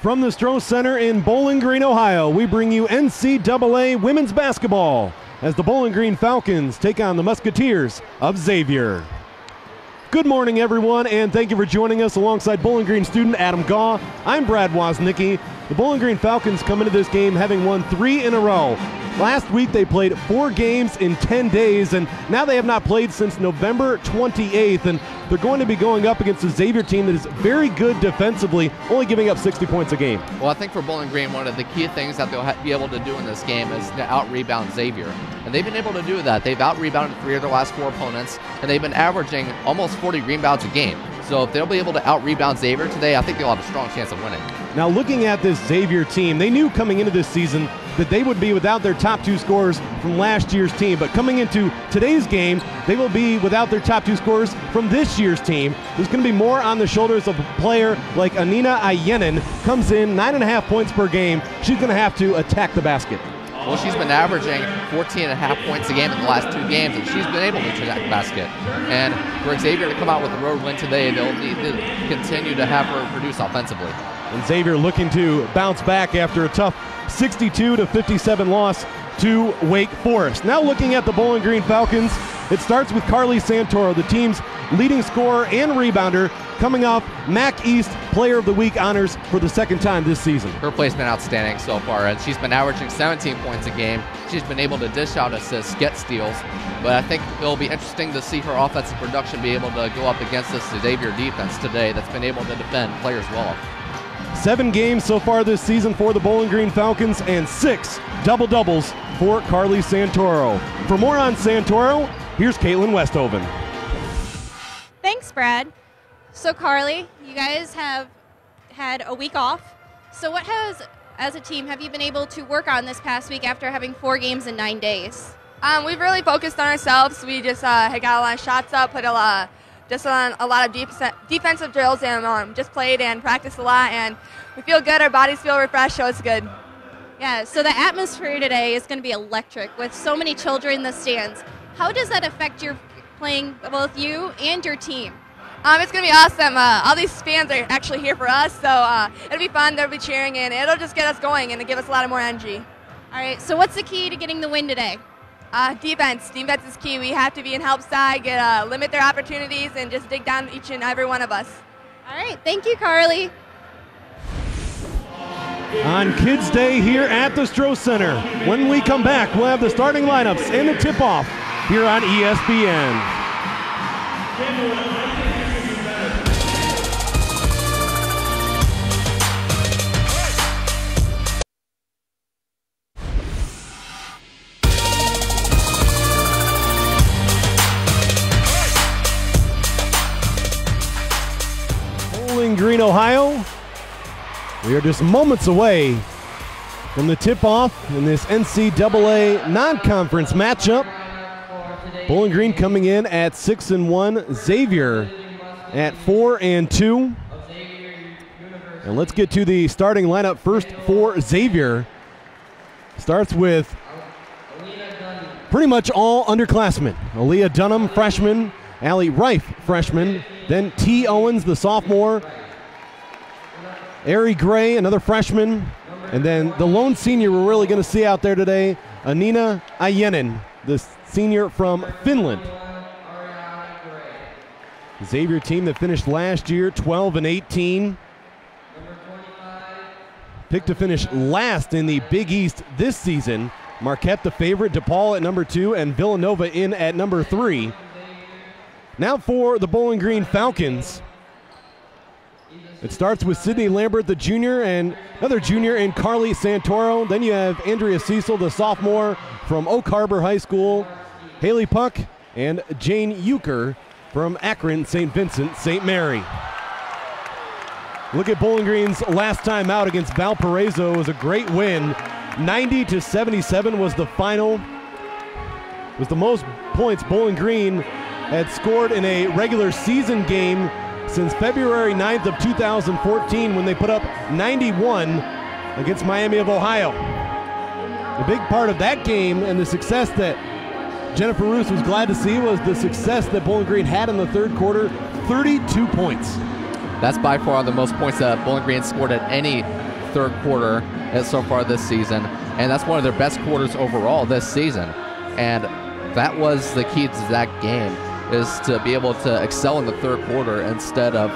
From the Stroh Center in Bowling Green, Ohio, we bring you NCAA women's basketball as the Bowling Green Falcons take on the Musketeers of Xavier. Good morning, everyone, and thank you for joining us alongside Bowling Green student Adam Gaw. I'm Brad Woznicki. The Bowling Green Falcons come into this game having won 3 in a row. Last week they played 4 games in 10 days, and now they have not played since November 28th, and they're going to be going up against a Xavier team that is very good defensively, only giving up 60 points a game. Well, I think for Bowling Green, one of the key things that they'll be able to do in this game is to out-rebound Xavier. And they've been able to do that. They've out-rebounded 3 of their last 4 opponents, and they've been averaging almost 40 rebounds a game. So if they'll be able to out-rebound Xavier today, I think they'll have a strong chance of winning. Now, looking at this Xavier team, they knew coming into this season that they would be without their top 2 scorers from last year's team. But coming into today's game, they will be without their top 2 scorers from this year's team. There's going to be more on the shoulders of a player like Anina Ayenin. Comes in 9.5 points per game. She's going to have to attack the basket. Well, she's been averaging 14.5 points a game in the last 2 games, and she's been able to attack the basket. And for Xavier to come out with a road win today, they'll need to continue to have her produce offensively. And Xavier looking to bounce back after a tough 62-57 loss to Wake Forest. Now looking at the Bowling Green Falcons, it starts with Carly Santoro, the team's leading scorer and rebounder, coming off MAC East Player of the Week honors for the 2nd time this season. Her play's been outstanding so far, and she's been averaging 17 points a game. She's been able to dish out assists, get steals, but I think it'll be interesting to see her offensive production be able to go up against this Xavier defense today that's been able to defend players well. 7 games so far this season for the Bowling Green Falcons and 6 double-doubles for Carly Santoro. For more on Santoro, here's Caitlin Westhoven. Thanks, Brad. So Carly, you guys have had a week off. So what as a team, have you been able to work on this past week after having 4 games in 9 days? We've really focused on ourselves. We just had got a lot of shots up, put a lot of defensive drills, and just played and practiced a lot, and we feel good. Our bodies feel refreshed, so it's good. Yeah, so the atmosphere today is going to be electric with so many children in the stands. How does that affect your playing, both you and your team? It's going to be awesome. All these fans are actually here for us, so it'll be fun. They'll be cheering, and it'll just get us going and give us a lot of more energy. All right, so what's the key to getting the win today? Defense. Defense is key. We have to be in help side, limit their opportunities, and just dig down each and every one of us. All right, thank you, Carly. On Kids Day here at the Stroh Center. When we come back, we'll have the starting lineups and the tip-off here on ESPN. Bowling Green, Ohio. We are just moments away from the tip-off in this NCAA non-conference matchup. Bowling Green coming in at 6-1, Xavier at 4-2. And let's get to the starting lineup first for Xavier. Starts with pretty much all underclassmen. Aaliyah Dunham, freshman. Allie Reif, freshman. Then T. Owens, the sophomore. Ari Gray, another freshman. And then the lone senior we're really going to see out there today, Anina Ayenin, the senior from Finland. Xavier team that finished last year 12-18. Picked to finish last in the Big East this season. Marquette the favorite, DePaul at number 2, and Villanova in at number 3. Now for the Bowling Green Falcons. It starts with Sydney Lambert, the junior, and another junior in Carly Santoro. Then you have Andrea Cecil, the sophomore from Oak Harbor High School. Haley Puck and Jane Euchre from Akron St. Vincent St. Mary. Look at Bowling Green's last time out against Valparaiso. It was a great win. 90-77 was the final. It was the most points Bowling Green had scored in a regular season game since February 9th of 2014 when they put up 91 against Miami of Ohio. A big part of that game and the success that Jennifer Roos was glad to see was the success that Bowling Green had in the third quarter, 32 points. That's by far the most points that Bowling Green scored at any third quarter so far this season, and that's one of their best quarters overall this season. And that was the key to that game, is to be able to excel in the third quarter instead of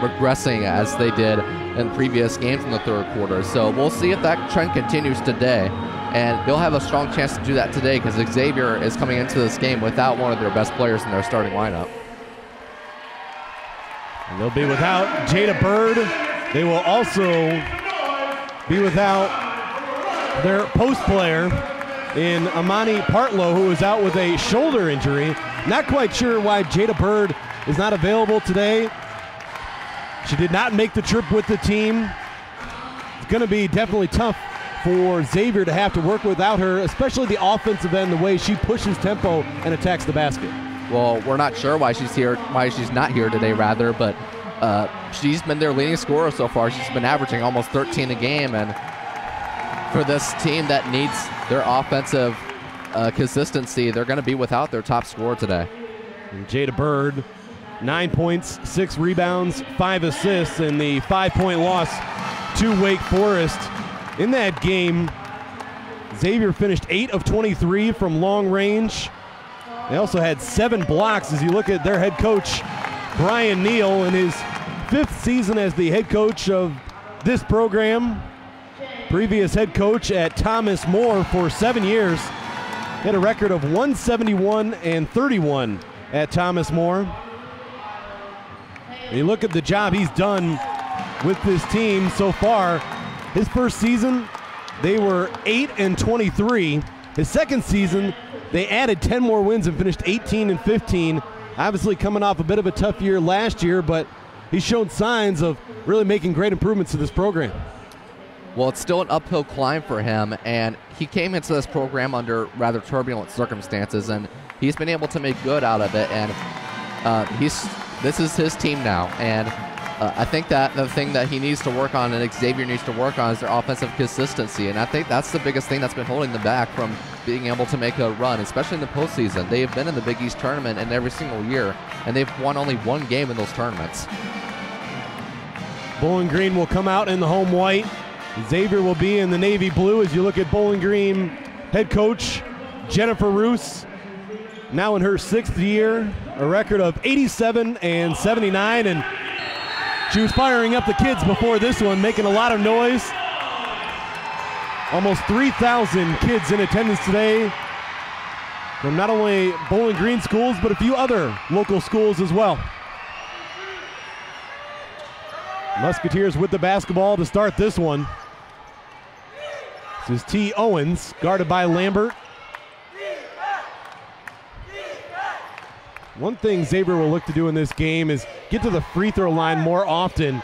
regressing as they did in previous games in the third quarter. So we'll see if that trend continues today, and they'll have a strong chance to do that today because Xavier is coming into this game without one of their best players in their starting lineup. And they'll be without Jada Bird. They will also be without their post player in Amani Partlow, who is out with a shoulder injury. Not quite sure why Jada Bird is not available today. She did not make the trip with the team. It's going to be definitely tough for Xavier to have to work without her, especially the offensive end, the way she pushes tempo and attacks the basket. Well, we're not sure why she's not here today, rather, but she's been their leading scorer so far. She's been averaging almost 13 a game, and for this team that needs their offensive consistency, they're going to be without their top scorer today. And Jada Bird, 9 points, 6 rebounds, 5 assists in the 5-point loss to Wake Forest. In that game, Xavier finished 8 of 23 from long range. They also had 7 blocks as you look at their head coach, Brian Neal, in his 5th season as the head coach of this program. Previous head coach at Thomas More for 7 years. Had a record of 171 and 31 at Thomas More. And you look at the job he's done with this team so far. His first season, they were 8 and 23. His second season, they added 10 more wins and finished 18 and 15. Obviously coming off a bit of a tough year last year, but he's shown signs of really making great improvements to this program. Well, it's still an uphill climb for him, and he came into this program under rather turbulent circumstances, and he's been able to make good out of it, and this is his team now, and I think that the thing that he needs to work on and Xavier needs to work on is their offensive consistency, and I think that's the biggest thing that's been holding them back from being able to make a run, especially in the postseason. They have been in the Big East tournament in every single year, and they've won only 1 game in those tournaments. Bowling Green will come out in the home white. Xavier will be in the navy blue as you look at Bowling Green head coach Jennifer Roos, now in her 6th year, a record of 87 and 79, and she was firing up the kids before this one, making a lot of noise. Almost 3,000 kids in attendance today from not only Bowling Green schools, but a few other local schools as well. Musketeers with the basketball to start this one. This is T. Owens, guarded by Lambert. One thing Xavier will look to do in this game is get to the free throw line more often.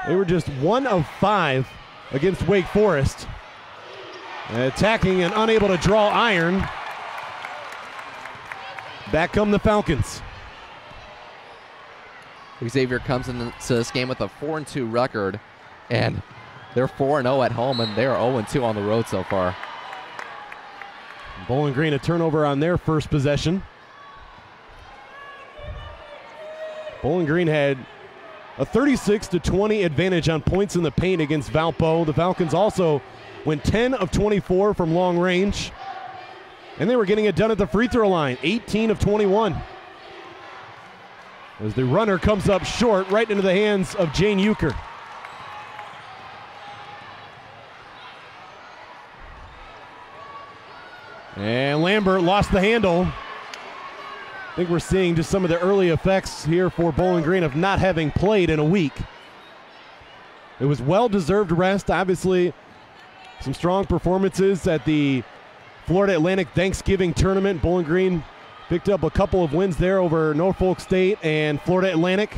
They were just 1 of 5 against Wake Forest. Attacking and unable to draw iron. Back come the Falcons. Xavier comes into this game with a 4-2 record, and they're 4-0 at home, and they are 0-2 on the road so far. Bowling Green a turnover on their first possession. Bowling Green had a 36-20 advantage on points in the paint against Valpo. The Falcons also went 10 of 24 from long range, and they were getting it done at the free throw line, 18 of 21. As the runner comes up short, right into the hands of Jane Euchre. And Lambert lost the handle. I think we're seeing just some of the early effects here for Bowling Green of not having played in a week. It was well-deserved rest. Obviously, some strong performances at the Florida Atlantic Thanksgiving tournament. Bowling Green picked up a couple of wins there over Norfolk State and Florida Atlantic.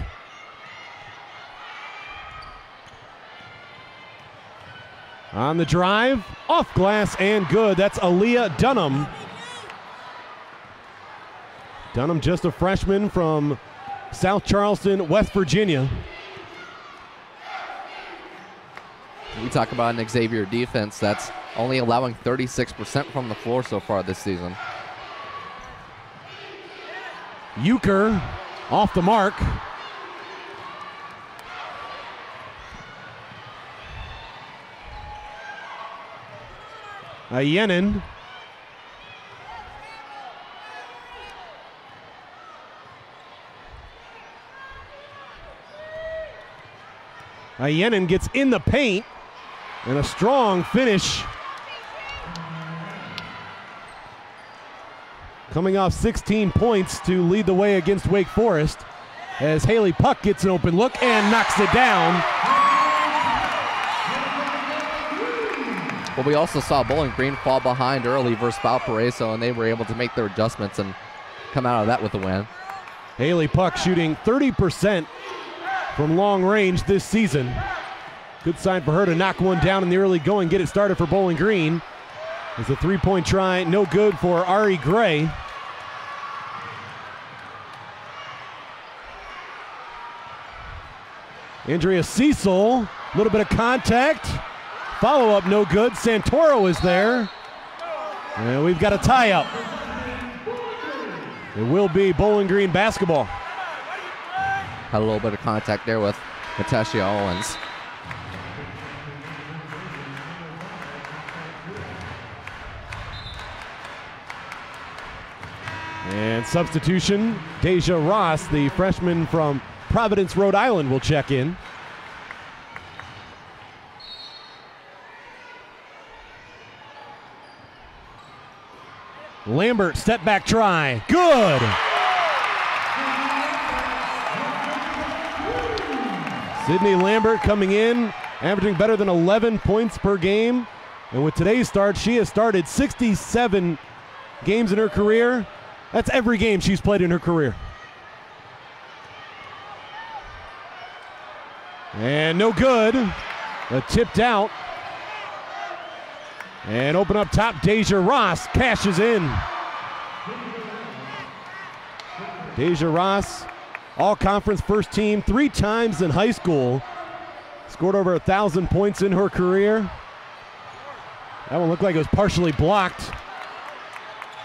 On the drive, off glass and good. That's Aaliyah Dunham. Dunham, just a freshman from South Charleston, West Virginia. We talk about an Xavier defense that's only allowing 36% from the floor so far this season. Euchre off the mark. Yenin. Yenin gets in the paint, and a strong finish. Coming off 16 points to lead the way against Wake Forest, as Haley Puck gets an open look and knocks it down. Well, we also saw Bowling Green fall behind early versus Valparaiso, and they were able to make their adjustments and come out of that with a win. Haley Puck shooting 30% from long range this season. Good sign for her to knock one down in the early going, get it started for Bowling Green. It's a three-point try, no good for Ari Gray. Andrea Cecil, a little bit of contact. Follow-up, no good. Santoro is there. And we've got a tie-up. It will be Bowling Green basketball. Had a little bit of contact there with Natasha Owens. And substitution, Deja Ross, the freshman from Providence, Rhode Island, will check in. Lambert, step back try. Good! Sydney Lambert coming in, averaging better than 11 points per game. And with today's start, she has started 67 games in her career. That's every game she's played in her career. And no good. Tipped out. And open up top, Deja Ross cashes in. Deja Ross, all-conference first team 3 times in high school. Scored over 1,000 points in her career. That one looked like it was partially blocked.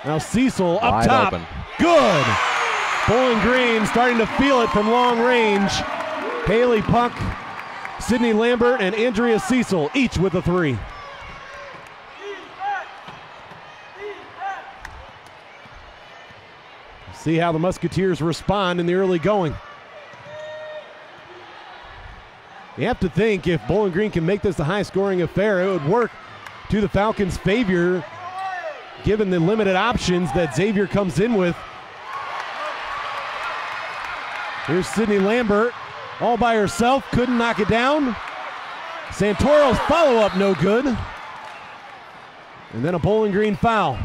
Now Cecil up Wide top. open. Good. Bowling Green starting to feel it from long range. Haley Puck, Sydney Lambert, and Andrea Cecil, each with a 3. See how the Musketeers respond in the early going. You have to think if Bowling Green can make this a high-scoring affair, it would work to the Falcons' favor, given the limited options that Xavier comes in with. Here's Sydney Lambert, all by herself, couldn't knock it down. Santoro's follow-up, no good. And then a Bowling Green foul.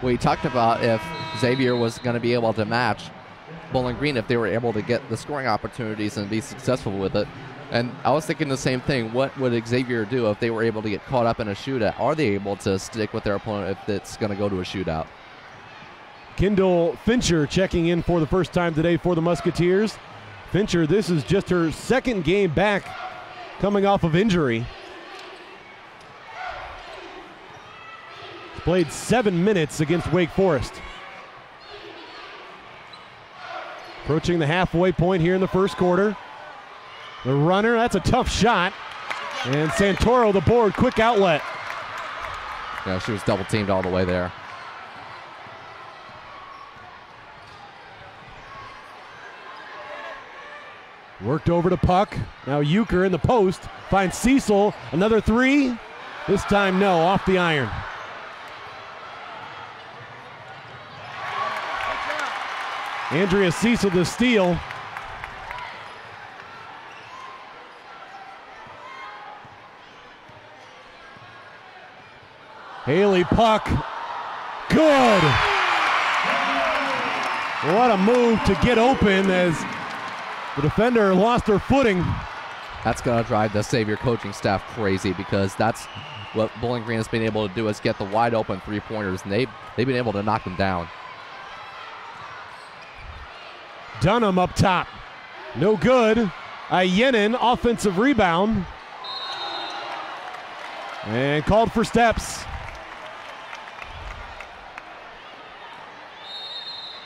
We talked about if Xavier was going to be able to match Bowling Green if they were able to get the scoring opportunities and be successful with it. And I was thinking the same thing. What would Xavier do if they were able to get caught up in a shootout? Are they able to stick with their opponent if it's going to go to a shootout? Kendall Fincher checking in for the first time today for the Musketeers. Fincher, this is just her second game back coming off of injury. Played 7 minutes against Wake Forest. Approaching the halfway point here in the first quarter. The runner, that's a tough shot. And Santoro, the board, quick outlet. Yeah, she was double teamed all the way there. Worked over to Puck. Now Euchre in the post. Finds Cecil. Another 3. This time, no, off the iron. Andrea Cecil the steal. Haley Puck. Good. What a move to get open as the defender lost her footing. That's going to drive the Xavier coaching staff crazy because that's what Bowling Green has been able to do is get the wide open three-pointers, and they've been able to knock them down. Dunham up top. No good. Yenin, offensive rebound. And called for steps.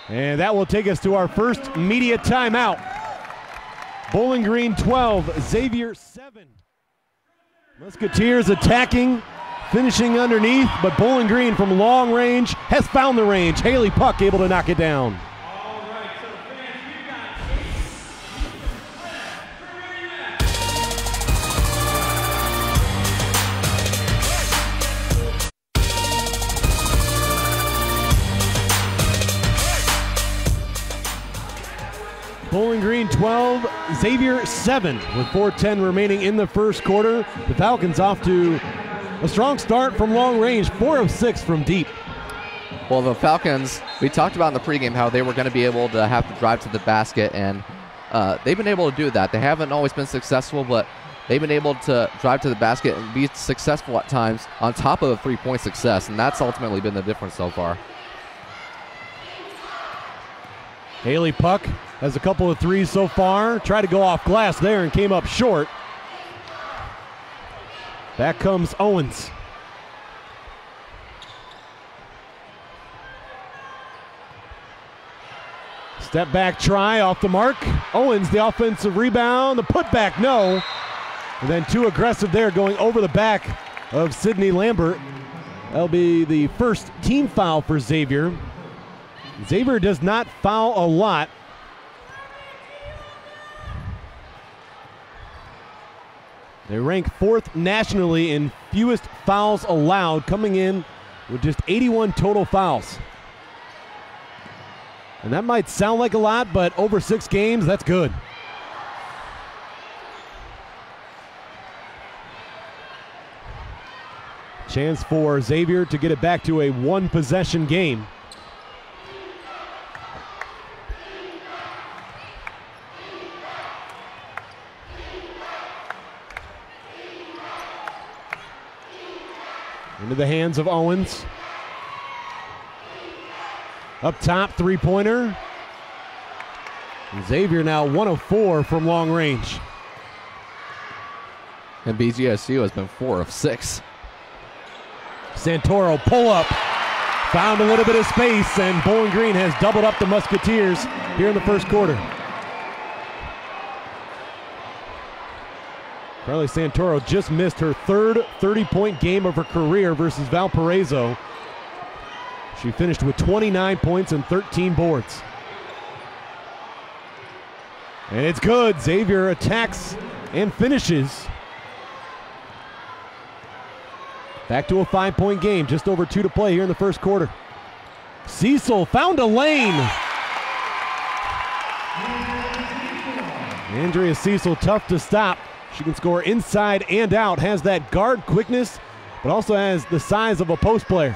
And that will take us to our first media timeout. Bowling Green 12, Xavier 7. Musketeers attacking finishing underneath, but Bowling Green from long range has found the range. Haley Puck able to knock it down. Bowling Green 12, Xavier 7 with 4:10 remaining in the first quarter. The Falcons off to a strong start from long range, 4 of 6 from deep. Well, the Falcons, we talked about in the pregame how they were going to be able to have to drive to the basket, and they've been able to do that. They haven't always been successful, but they've been able to drive to the basket and be successful at times on top of a three-point success, and that's ultimately been the difference so far. Haley Puck has a couple of threes so far. Tried to go off glass there and came up short. Back comes Owens. Step back try off the mark. Owens the offensive rebound. The putback, no. And then too aggressive there going over the back of Sydney Lambert. That'll be the first team foul for Xavier. Xavier does not foul a lot. They rank 4th nationally in fewest fouls allowed, coming in with just 81 total fouls. And that might sound like a lot, but over 6 games, that's good. Chance for Xavier to get it back to a one-possession game. Into the hands of Owens. Up top, three-pointer. Xavier now 1 of 4 from long range. And BGSU has been 4 of 6. Santoro pull up. Found a little bit of space, and Bowling Green has doubled up the Musketeers here in the first quarter. Carly Santoro just missed her 3rd 30-point game of her career versus Valparaiso. She finished with 29 points and 13 boards. And it's good. Xavier attacks and finishes. Back to a 5-point game, just over 2 to play here in the first quarter. Cecil found a lane. Andrea Cecil, tough to stop. She can score inside and out, has that guard quickness, but also has the size of a post player.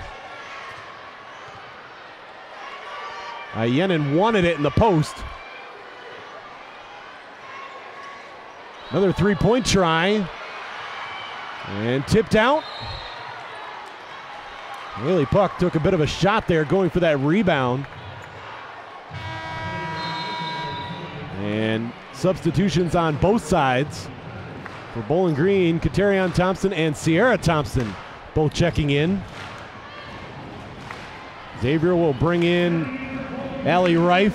Yenin wanted it in the post. Another three-point try. And tipped out. Haley Puck took a bit of a shot there going for that rebound. And substitutions on both sides. For Bowling Green, Katerion Thompson and Sierra Thompson both checking in. Xavier will bring in Allie Reif,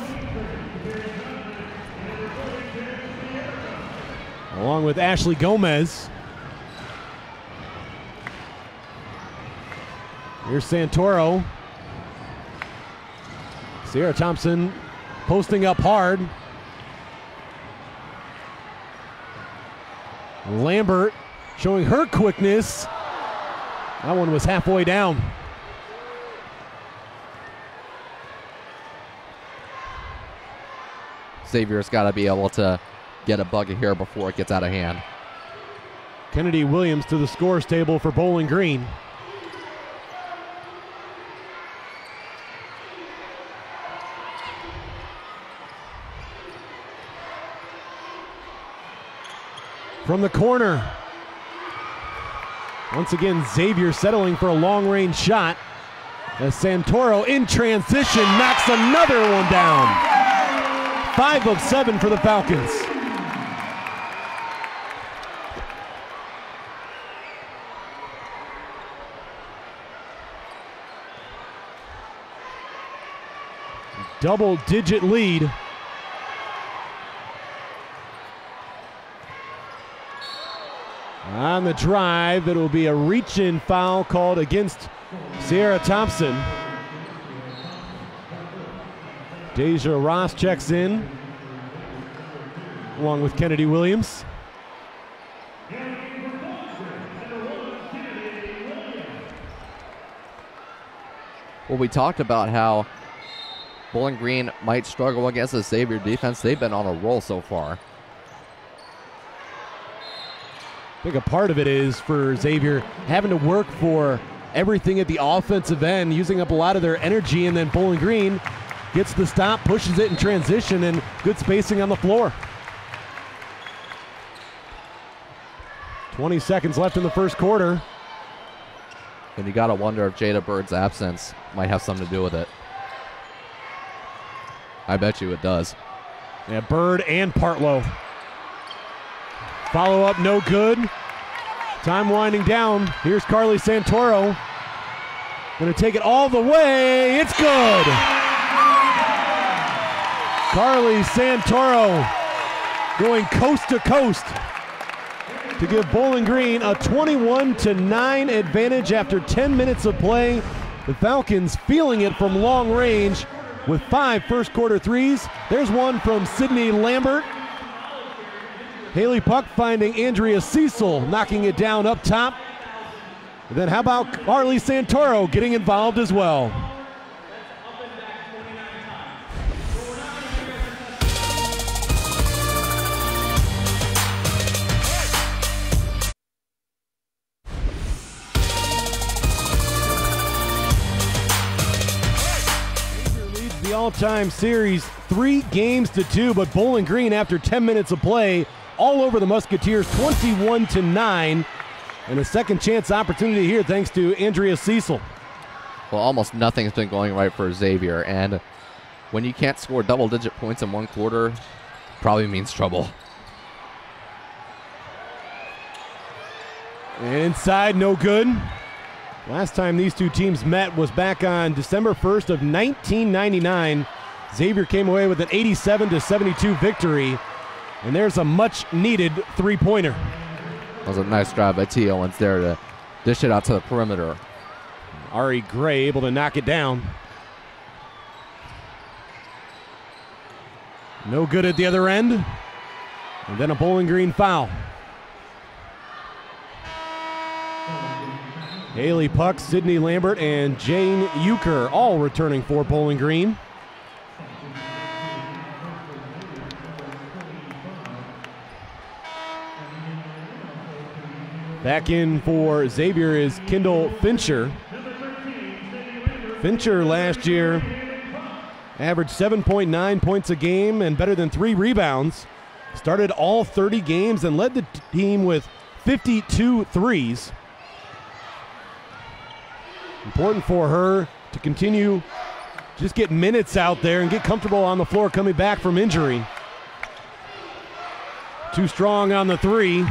along with Ashley Gomez. Here's Santoro. Sierra Thompson posting up hard. Lambert showing her quickness. That one was halfway down. Xavier's got to be able to get a bucket here before it gets out of hand. Kennedy Williams to the scores table for Bowling Green. From the corner. Once again, Xavier settling for a long-range shot as Santoro in transition knocks another one down. 5 of 7 for the Falcons. Double-digit lead. on the drive. It will be a reach-in foul called against Sierra Thompson. Deja Ross checks in, along with Kennedy Williams. Well, we talked about how Bowling Green might struggle against the Xavier defense. They've been on a roll so far. I think a part of it is for Xavier having to work for everything at the offensive end, using up a lot of their energy, and then Bowling Green gets the stop, pushes it in transition, and good spacing on the floor. 20 seconds left in the first quarter. And you got to wonder if Jada Bird's absence might have something to do with it. I bet you it does. Yeah, Bird and Partlow. Follow up, no good. Time winding down. Here's Carly Santoro. Going to take it all the way. It's good. Carly Santoro going coast to coast to give Bowling Green a 21-9 advantage after 10 minutes of play. The Falcons feeling it from long range with 5 first quarter threes. There's one from Sydney Lambert. Haley Puck finding Andrea Cecil, knocking it down up top. And then how about Carly Santoro getting involved as well? The all-time series 3-2, but Bowling Green, after 10 minutes of play, all over the Musketeers, 21-9, and a second chance opportunity here thanks to Andrea Cecil. Well, almost nothing's been going right for Xavier, and when you can't score double-digit points in one quarter, probably means trouble. Inside, no good. Last time these two teams met was back on December 1st of 1999. Xavier came away with an 87-72 victory, and there's a much-needed three-pointer. That was a nice drive by T. Owens there to dish it out to the perimeter. Ari Gray able to knock it down. No good at the other end. And then a Bowling Green foul. Haley Puck, Sydney Lambert, and Jane Euchre all returning for Bowling Green. Back in for Xavier is Kendall Fincher. Fincher last year averaged 7.9 points a game and better than 3 rebounds. Started all 30 games and led the team with 52 threes. Important for her to continue just get minutes out there and get comfortable on the floor coming back from injury. Too strong on the three.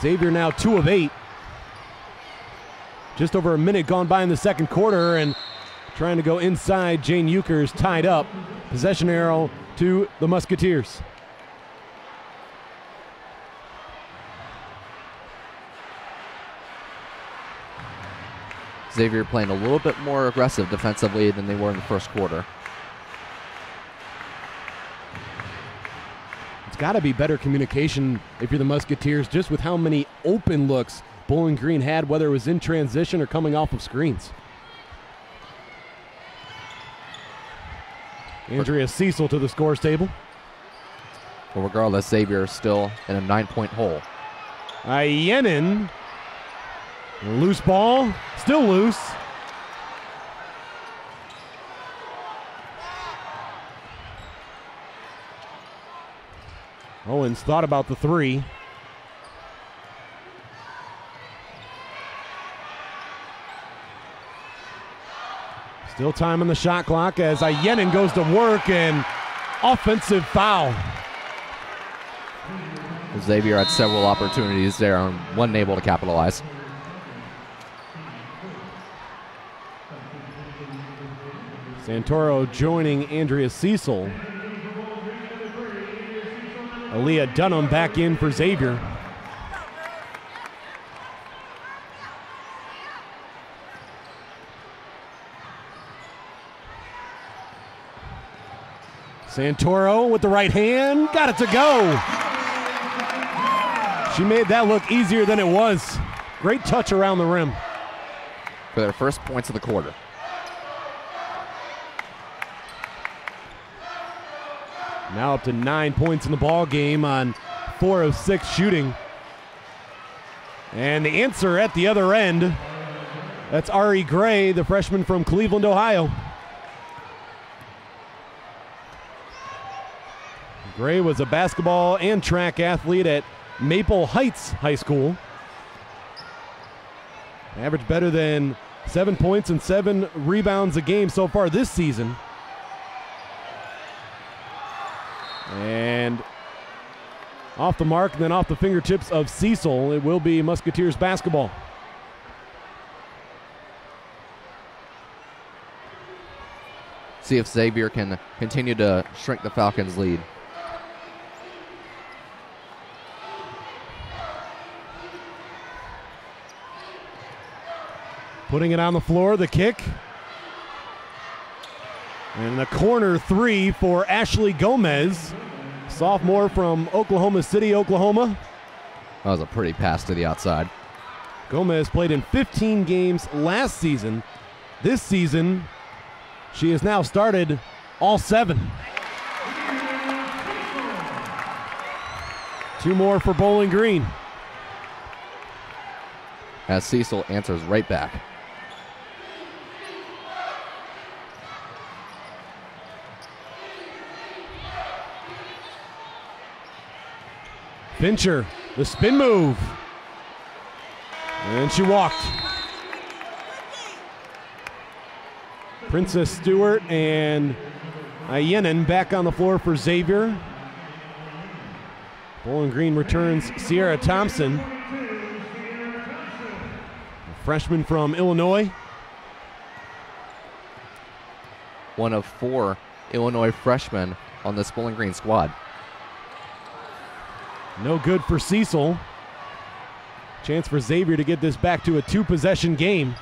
Xavier now 2 of 8. Just over a minute gone by in the second quarter, and trying to go inside. Jane Euchre is tied up. Possession arrow to the Musketeers. Xavier playing a little bit more aggressive defensively than they were in the first quarter. It's got to be better communication if you're the Musketeers, just with how many open looks Bowling Green had, whether it was in transition or coming off of screens. Andrea Cecil to the scores table. Well, regardless, Xavier is still in a 9-point hole. Yenin. Loose ball, still loose. Owens thought about the three. Still time on the shot clock as Yenin goes to work, and offensive foul. Xavier had several opportunities there and wasn't able to capitalize. Santoro joining Andrea Cecil. Aaliyah Dunham back in for Xavier. Santoro with the right hand, got it to go. She made that look easier than it was. Great touch around the rim. For their first points of the quarter. Now up to 9 points in the ball game on 4 of 6 shooting. And the answer at the other end, that's Ari Gray, the freshman from Cleveland, Ohio. Gray was a basketball and track athlete at Maple Heights High School. Averaged better than 7 points and 7 rebounds a game so far this season. And off the mark, and then off the fingertips of Cecil, it will be Musketeers basketball. See if Xavier can continue to shrink the Falcons' lead. Putting it on the floor, the kick. And the corner three for Ashley Gomez, sophomore from Oklahoma City, Oklahoma. That was a pretty pass to the outside. Gomez played in 15 games last season. This season, she has now started all 7. 2 more for Bowling Green. As Cecil answers right back. Fincher, the spin move. And she walked. Princess Stewart and Ayenin back on the floor for Xavier. Bowling Green returns Sierra Thompson, a freshman from Illinois. One of 4 Illinois freshmen on this Bowling Green squad. No good for Cecil. Chance for Xavier to get this back to a 2-possession game.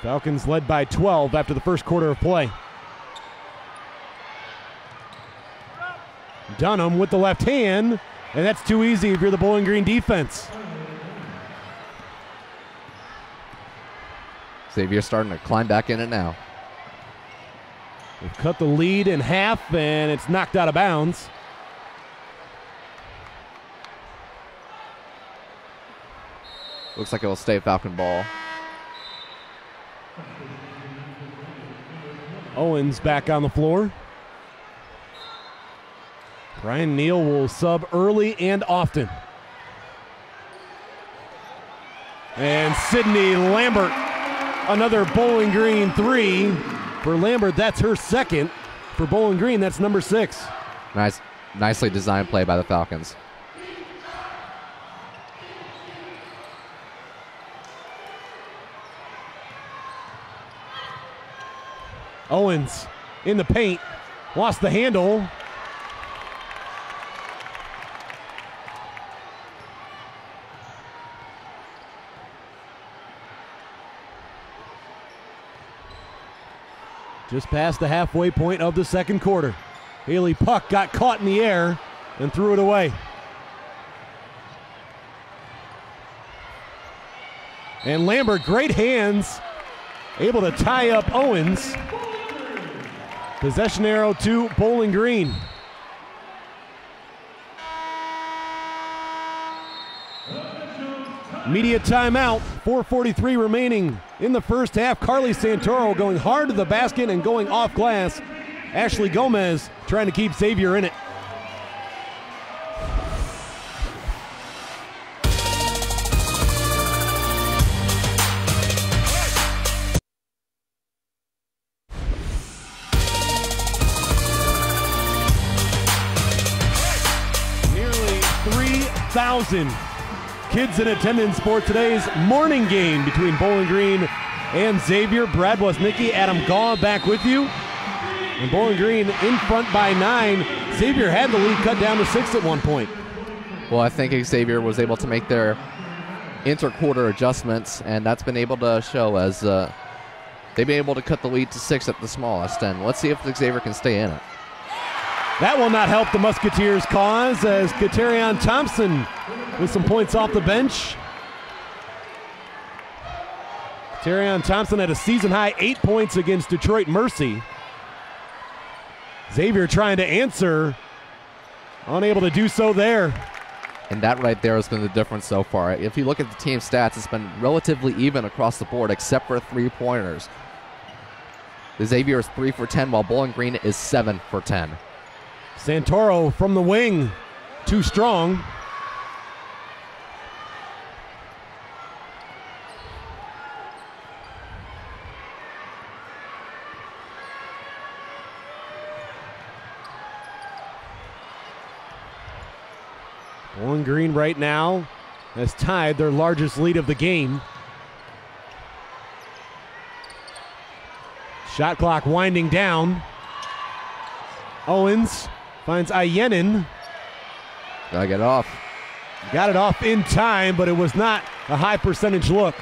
Falcons led by 12 after the first quarter of play. Dunham with the left hand, and that's too easy if you're the Bowling Green defense. Xavier starting to climb back in it now. They've cut the lead in half, and it's knocked out of bounds. Looks like it will stay Falcon ball. Owens back on the floor. Brian Neal will sub early and often. And Sydney Lambert, another Bowling Green 3. For Lambert, that's her second. For Bowling Green, that's number 6. Nicely designed play by the Falcons. Owens in the paint, lost the handle. Just past the halfway point of the second quarter. Haley Puck got caught in the air and threw it away. And Lambert, great hands, able to tie up Owens. Possession arrow to Bowling Green. Media timeout, 4:43 remaining in the first half. Carly Santoro going hard to the basket and going off glass. Ashley Gomez trying to keep Xavier in it. Nearly 3,000 kids in attendance for today's morning game between Bowling Green and Xavier. Brad Woznicki, Adam Gaw back with you. And Bowling Green in front by 9. Xavier had the lead cut down to 6 at one point. Well, I think Xavier was able to make their inter-quarter adjustments, and that's been able to show as They've been able to cut the lead to 6 at the smallest, and let's see if Xavier can stay in it. That will not help the Musketeers' cause as Katerion Thompson with some points off the bench. Katerion Thompson had a season-high 8 points against Detroit Mercy. Xavier trying to answer, unable to do so there. And that right there has been the difference so far. If you look at the team stats, it's been relatively even across the board except for 3-pointers. Xavier is 3 for 10 while Bowling Green is 7 for 10. Santoro from the wing, too strong. Bowling Green right now has tied their largest lead of the game. Shot clock winding down. Owens finds Ayenin. Gotta get off. Got it off in time, but it was not a high percentage look.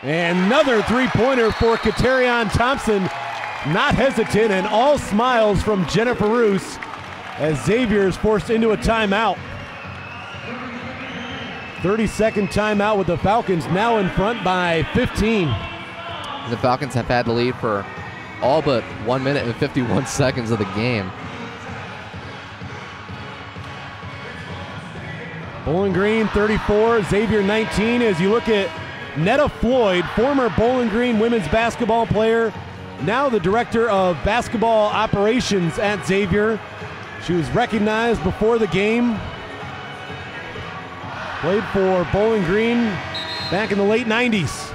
And another three-pointer for Katerion Thompson. Not hesitant, and all smiles from Jennifer Roos as Xavier is forced into a timeout. 30-second timeout with the Falcons now in front by 15. The Falcons have had the lead for all but 1 minute and 51 seconds of the game. Bowling Green 34, Xavier 19. As you look at Netta Floyd, former Bowling Green women's basketball player, now the director of basketball operations at Xavier. She was recognized before the game. Played for Bowling Green back in the late 90s.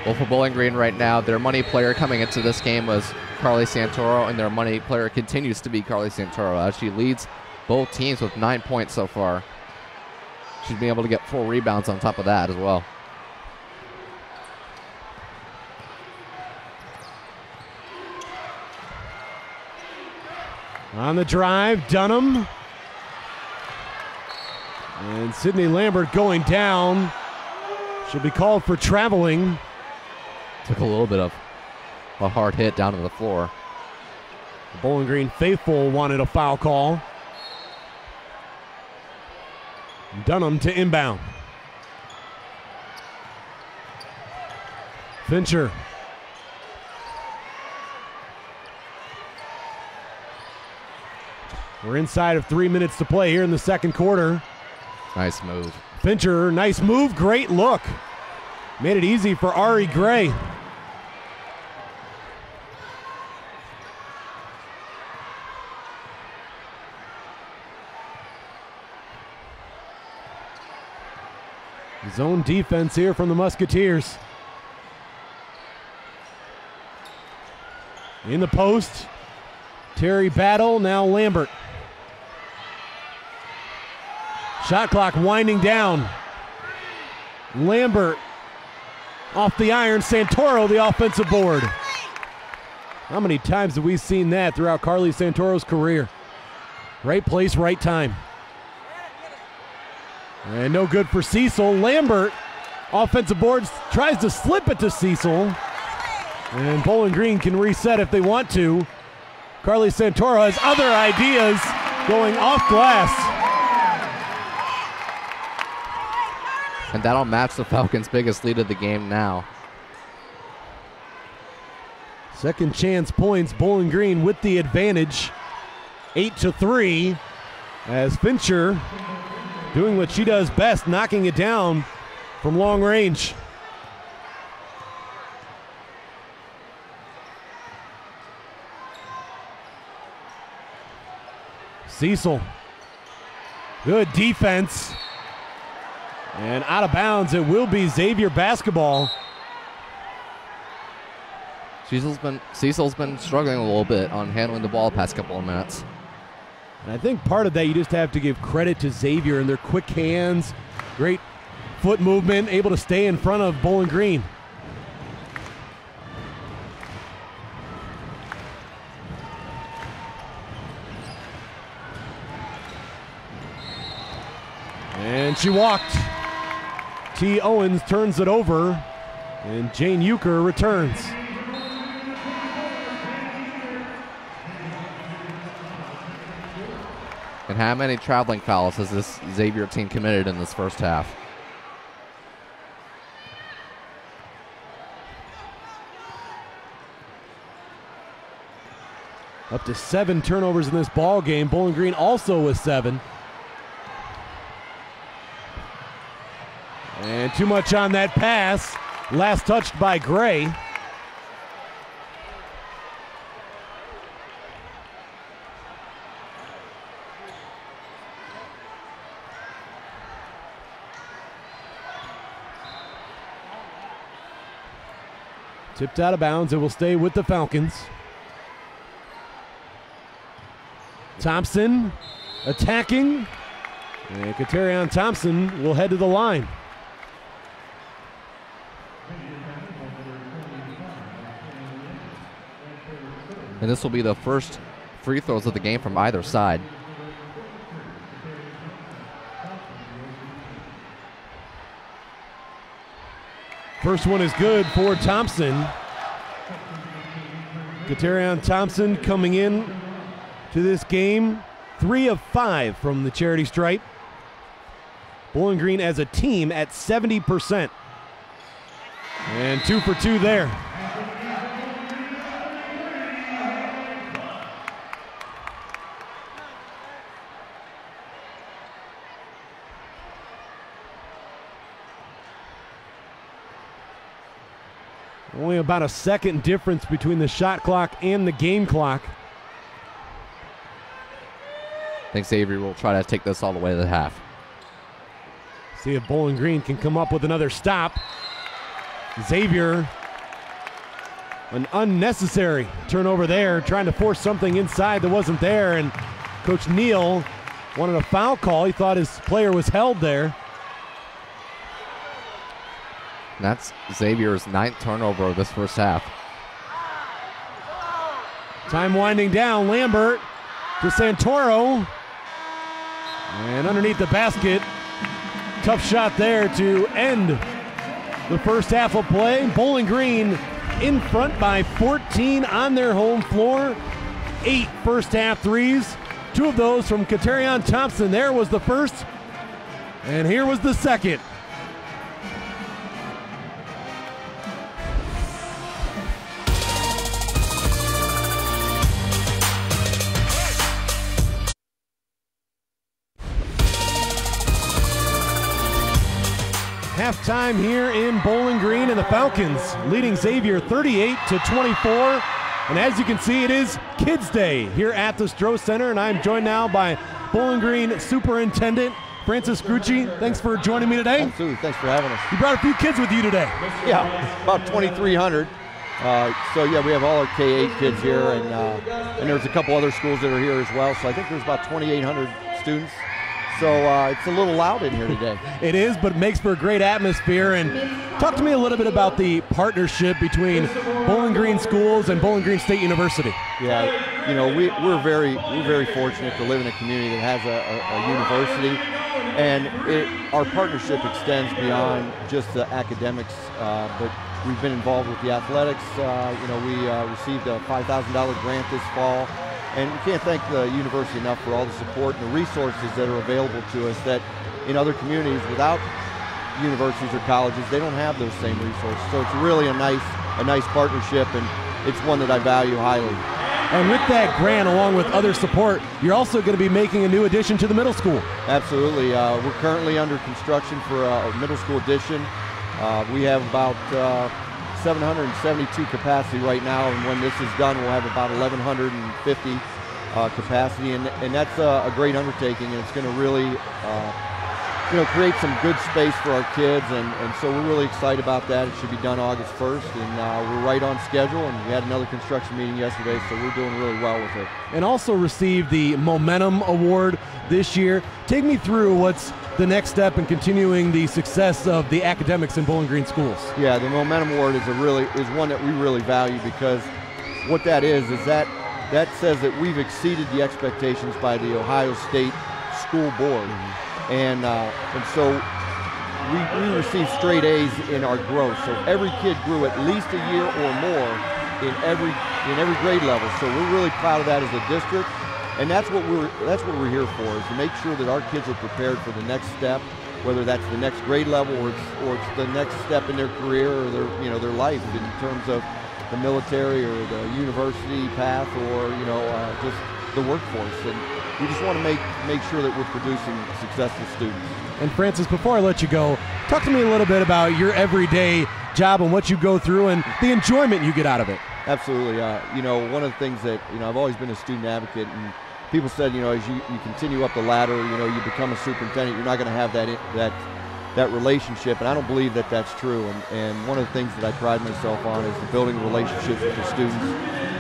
Well, for Bowling Green right now, their money player coming into this game was Carly Santoro, and their money player continues to be Carly Santoro as she leads both teams with 9 points so far. She's been able to get 4 rebounds on top of that as well. On the drive, Dunham. And Sydney Lambert going down. She'll be called for traveling. Took a little bit of a hard hit down to the floor. The Bowling Green faithful wanted a foul call. Dunham to inbound. Fincher. We're inside of 3 minutes to play here in the second quarter. Nice move. Fincher, nice move, great look. Made it easy for Ari Gray. Zone defense here from the Musketeers. In the post, Terry Battle, now Lambert. Shot clock winding down. Lambert off the iron. Santoro the offensive board. How many times have we seen that throughout Carly Santoro's career? Right place, right time. And no good for Cecil. Lambert, offensive boards, tries to slip it to Cecil. And Bowling Green can reset if they want to. Carly Santoro has other ideas going off glass. And that'll match the Falcons' biggest lead of the game now. Second chance points, Bowling Green with the advantage. 8-3 as Fincher doing what she does best, knocking it down from long range. Cecil, good defense. And out of bounds, it will be Xavier basketball. Cecil's been struggling a little bit on handling the ball the past couple of minutes. And I think part of that you just have to give credit to Xavier and their quick hands, great foot movement, able to stay in front of Bowling Green. And she walked. T. Owens turns it over, and Jane Euchre returns. And how many traveling fouls has this Xavier team committed in this first half? Up to 7 turnovers in this ball game. Bowling Green also with 7. And too much on that pass. Last touched by Gray. Tipped out of bounds. It will stay with the Falcons. Thompson attacking. And Katerion Thompson will head to the line. And this will be the first free throws of the game from either side. First one is good for Thompson. Katerion Thompson coming in to this game, 3 of 5 from the charity stripe. Bowling Green as a team at 70%. And 2 for 2 there. Only about a second difference between the shot clock and the game clock. I think Xavier will try to take this all the way to the half. See if Bowling Green can come up with another stop. Xavier, an unnecessary turnover there, trying to force something inside that wasn't there, and Coach Neal wanted a foul call. He thought his player was held there. And that's Xavier's 9th turnover of this first half. Time winding down. Lambert to Santoro. And underneath the basket. Tough shot there to end the first half of play. Bowling Green in front by 14 on their home floor. 8 first half threes. 2 of those from Katerion Thompson. There was the first. And here was the second. Halftime here in Bowling Green, and the Falcons leading Xavier 38-24. And as you can see, it is Kids Day here at the Stroh Center, and I'm joined now by Bowling Green Superintendent Francis Grucci. Thanks for joining me today. Absolutely, thanks for having us. You brought a few kids with you today. Yeah, about 2,300. So yeah, we have all our K-8 kids here, and there's a couple other schools that are here as well. So I think there's about 2,800 students. So it's a little loud in here today. It is, but it makes for a great atmosphere. And talk to me a little bit about the partnership between Bowling Green Schools and Bowling Green State University. Yeah, you know, we're very fortunate to live in a community that has a university, and our partnership extends beyond just the academics. But we've been involved with the athletics. You know, we received a $5,000 grant this fall. And we can't thank the university enough for all the support and the resources that are available to us that in other communities without universities or colleges, they don't have those same resources. So it's really a nice partnership, and it's one that I value highly. And with that grant, along with other support, you're also going to be making a new addition to the middle school. Absolutely. We're currently under construction for a middle school addition. We have about 772 capacity right now, and when this is done, we'll have about 1,150 capacity, and that's a great undertaking, and it's going to really, create some good space for our kids, and so we're really excited about that. It should be done August 1st, and we're right on schedule, and we had another construction meeting yesterday, so we're doing really well with it. And also received the Momentum Award this year. Take me through what's the next step in continuing the success of the academics in Bowling Green schools. Yeah, the Momentum Award is one that we really value, because what that is that says that we've exceeded the expectations by the Ohio State School Board. And so we received straight A's in our growth. So every kid grew at least a year or more in every grade level. So we're really proud of that as a district. And that's what we're here for, is to make sure that our kids are prepared for the next step, whether that's the next grade level or it's the next step in their career or their life in terms of the military or the university path or just the workforce. And we just want to make sure that we're producing successful students. And Francis, before I let you go, talk to me a little bit about your everyday job and what you go through and the enjoyment you get out of it. Absolutely. One of the things that I've always been a student advocate, and people said, as you continue up the ladder, you become a superintendent, you're not going to have that relationship, and I don't believe that that's true. And one of the things that I pride myself on is the building relationships with the students.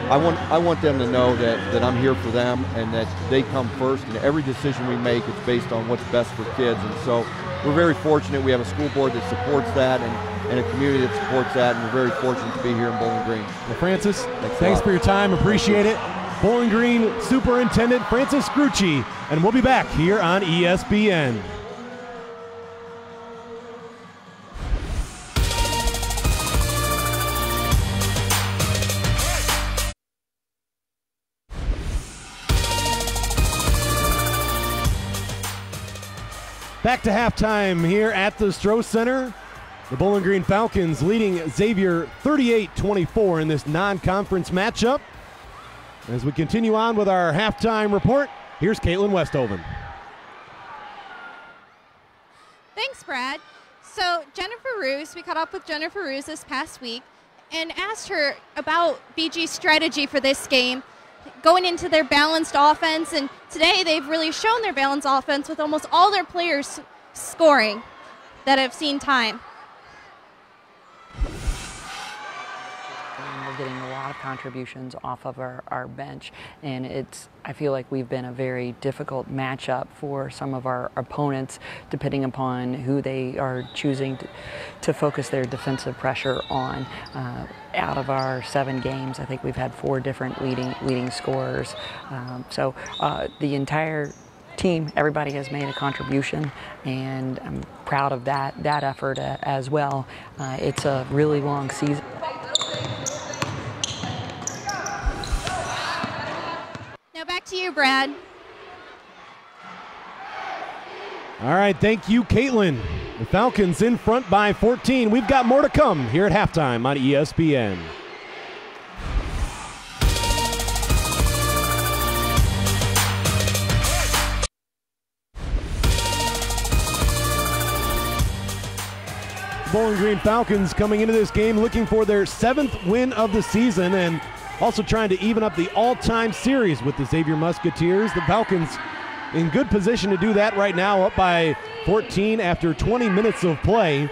I want them to know that I'm here for them and that they come first, and every decision we make is based on what's best for kids. And so we're very fortunate. We have a school board that supports that and a community that supports that, and we're very fortunate to be here in Bowling Green. Well, Francis, thanks for your time. Appreciate it. Bowling Green Superintendent Francis Scrucci, and we'll be back here on ESPN. Back to halftime here at the Stroh Center. The Bowling Green Falcons leading Xavier 38-24 in this non-conference matchup. As we continue on with our halftime report, here's Caitlin Westhoven. Thanks, Brad. So Jennifer Roos, we caught up with Jennifer Roos this past week and asked her about BG's strategy for this game, going into their balanced offense, and today they've really shown their balanced offense with almost all their players scoring that have seen time. We're getting a lot of contributions off of our bench, and I feel like we've been a very difficult matchup for some of our opponents, depending upon who they are choosing to focus their defensive pressure on. Out of our 7 games, I think we've had 4 different leading scorers. So the entire team, everybody has made a contribution, and I'm proud of that effort as well. It's a really long season. Now back to you, Brad. All right, thank you, Caitlin. The Falcons in front by 14. We've got more to come here at halftime on ESPN. Bowling Green Falcons coming into this game looking for their 7th win of the season and also trying to even up the all-time series with the Xavier Musketeers. The Falcons in good position to do that right now, up by 14 after 20 minutes of play.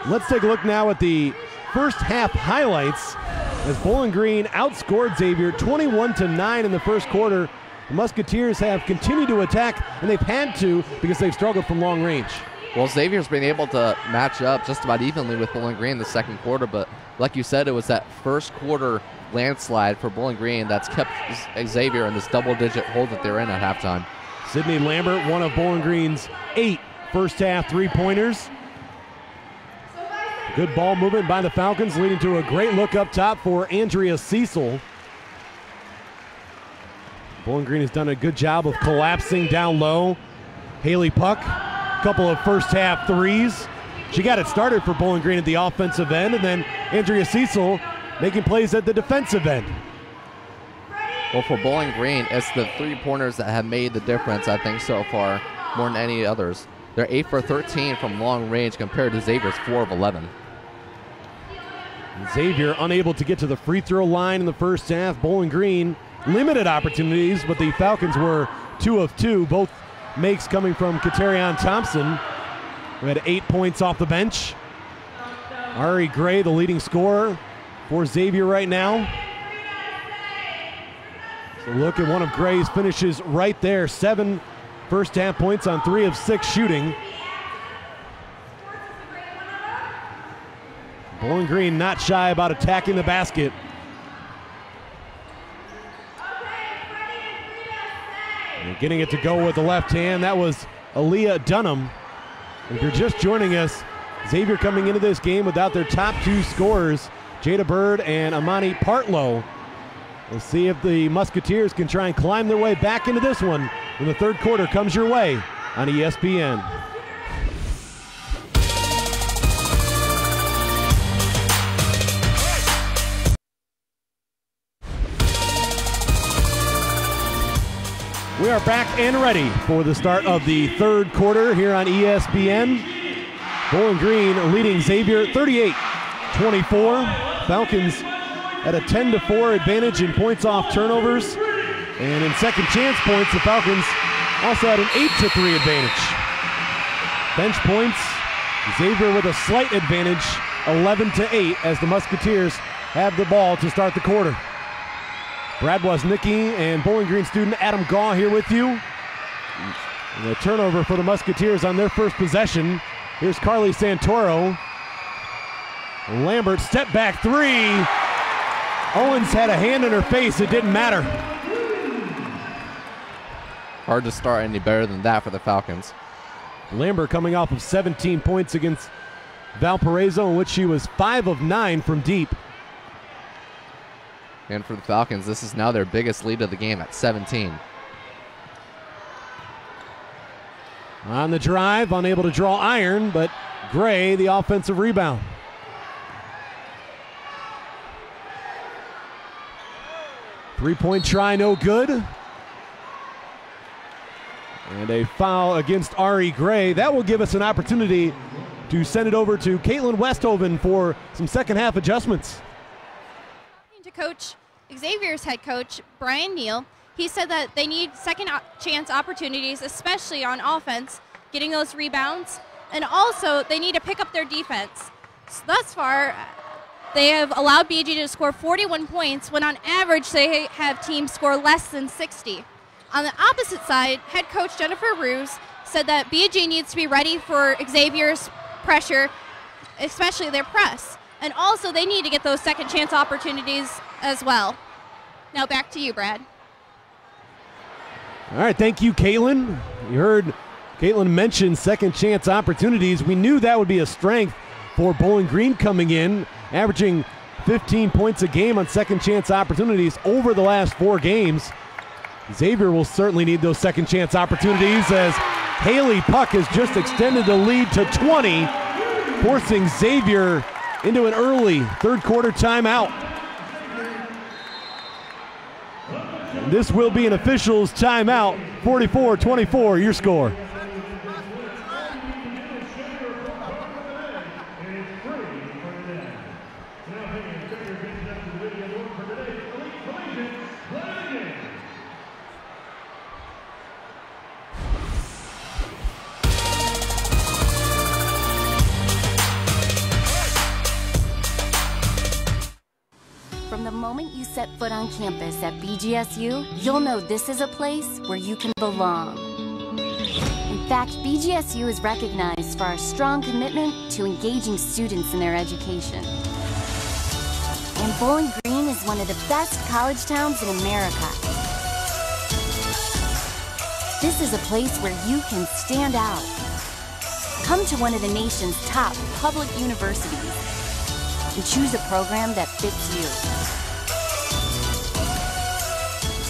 Let's take a look now at the first half highlights as Bowling Green outscored Xavier 21-9 in the first quarter. The Musketeers have continued to attack, and they've had to because they've struggled from long range. Well, Xavier's been able to match up just about evenly with Bowling Green in the second quarter, but like you said, it was that first quarter landslide for Bowling Green that's kept Xavier in this double-digit hold that they're in at halftime. Sydney Lambert, one of Bowling Green's 8 first-half three-pointers. Good ball movement by the Falcons, leading to a great look up top for Andrea Cecil. Bowling Green has done a good job of collapsing down low. Haley Puck, couple of first-half threes. She got it started for Bowling Green at the offensive end, and then Andrea Cecil making plays at the defensive end. Well, for Bowling Green, it's the three-pointers that have made the difference, I think, so far, more than any others. They're 8 for 13 from long range compared to Xavier's 4 of 11. Xavier unable to get to the free throw line in the first half. Bowling Green limited opportunities, but the Falcons were 2 of 2, both makes coming from Katerion Thompson, who had 8 points off the bench. Ari Gray, the leading scorer for Xavier right now. So look at one of Gray's finishes right there. 7 first-half points on 3 of 6 shooting. Bowling Green not shy about attacking the basket. And getting it to go with the left hand. That was Aaliyah Dunham. If you're just joining us, Xavier coming into this game without their top 2 scorers, Jada Bird and Amani Partlow. We'll see if the Musketeers can try and climb their way back into this one when the third quarter comes your way on ESPN. We are back and ready for the start of the third quarter here on ESPN. Bowling Green leading Xavier 38-24. Falcons at a 10-4 advantage in points off turnovers. And in second chance points, the Falcons also had an 8-3 advantage. Bench points, Xavier with a slight advantage, 11-8, as the Musketeers have the ball to start the quarter. Brad Woznicki and Bowling Green student Adam Gaw here with you. And a turnover for the Musketeers on their first possession. Here's Carly Santoro. Lambert, step back 3. Owens had a hand in her face. It didn't matter. Hard to start any better than that for the Falcons. Lambert coming off of 17 points against Valparaiso, in which she was 5 of 9 from deep. And for the Falcons, this is now their biggest lead of the game at 17. On the drive, unable to draw iron, but Gray, the offensive rebound. Three-point try, no good. And a foul against Ari Gray. That will give us an opportunity to send it over to Caitlin Westhoven for some second half adjustments. To Coach Xavier's head coach, Brian Neal, he said that they need second chance opportunities, especially on offense, getting those rebounds, and also they need to pick up their defense. So thus far, they have allowed BG to score 41 points when on average they have teams score less than 60. On the opposite side, head coach Jennifer Roos said that BG needs to be ready for Xavier's pressure, especially their press. And also they need to get those second chance opportunities as well. Now back to you, Brad. All right, thank you, Caitlin. You heard Caitlin mention second chance opportunities. We knew that would be a strength for Bowling Green coming in, averaging 15 points a game on second chance opportunities over the last 4 games. Xavier will certainly need those second chance opportunities as Haley Puck has just extended the lead to 20, forcing Xavier into an early third quarter timeout. And this will be an official's timeout. 44-24, your score. From the moment you set foot on campus at BGSU, you'll know this is a place where you can belong. In fact, BGSU is recognized for our strong commitment to engaging students in their education. And Bowling Green is one of the best college towns in America. This is a place where you can stand out. Come to one of the nation's top public universities and choose a program that fits you.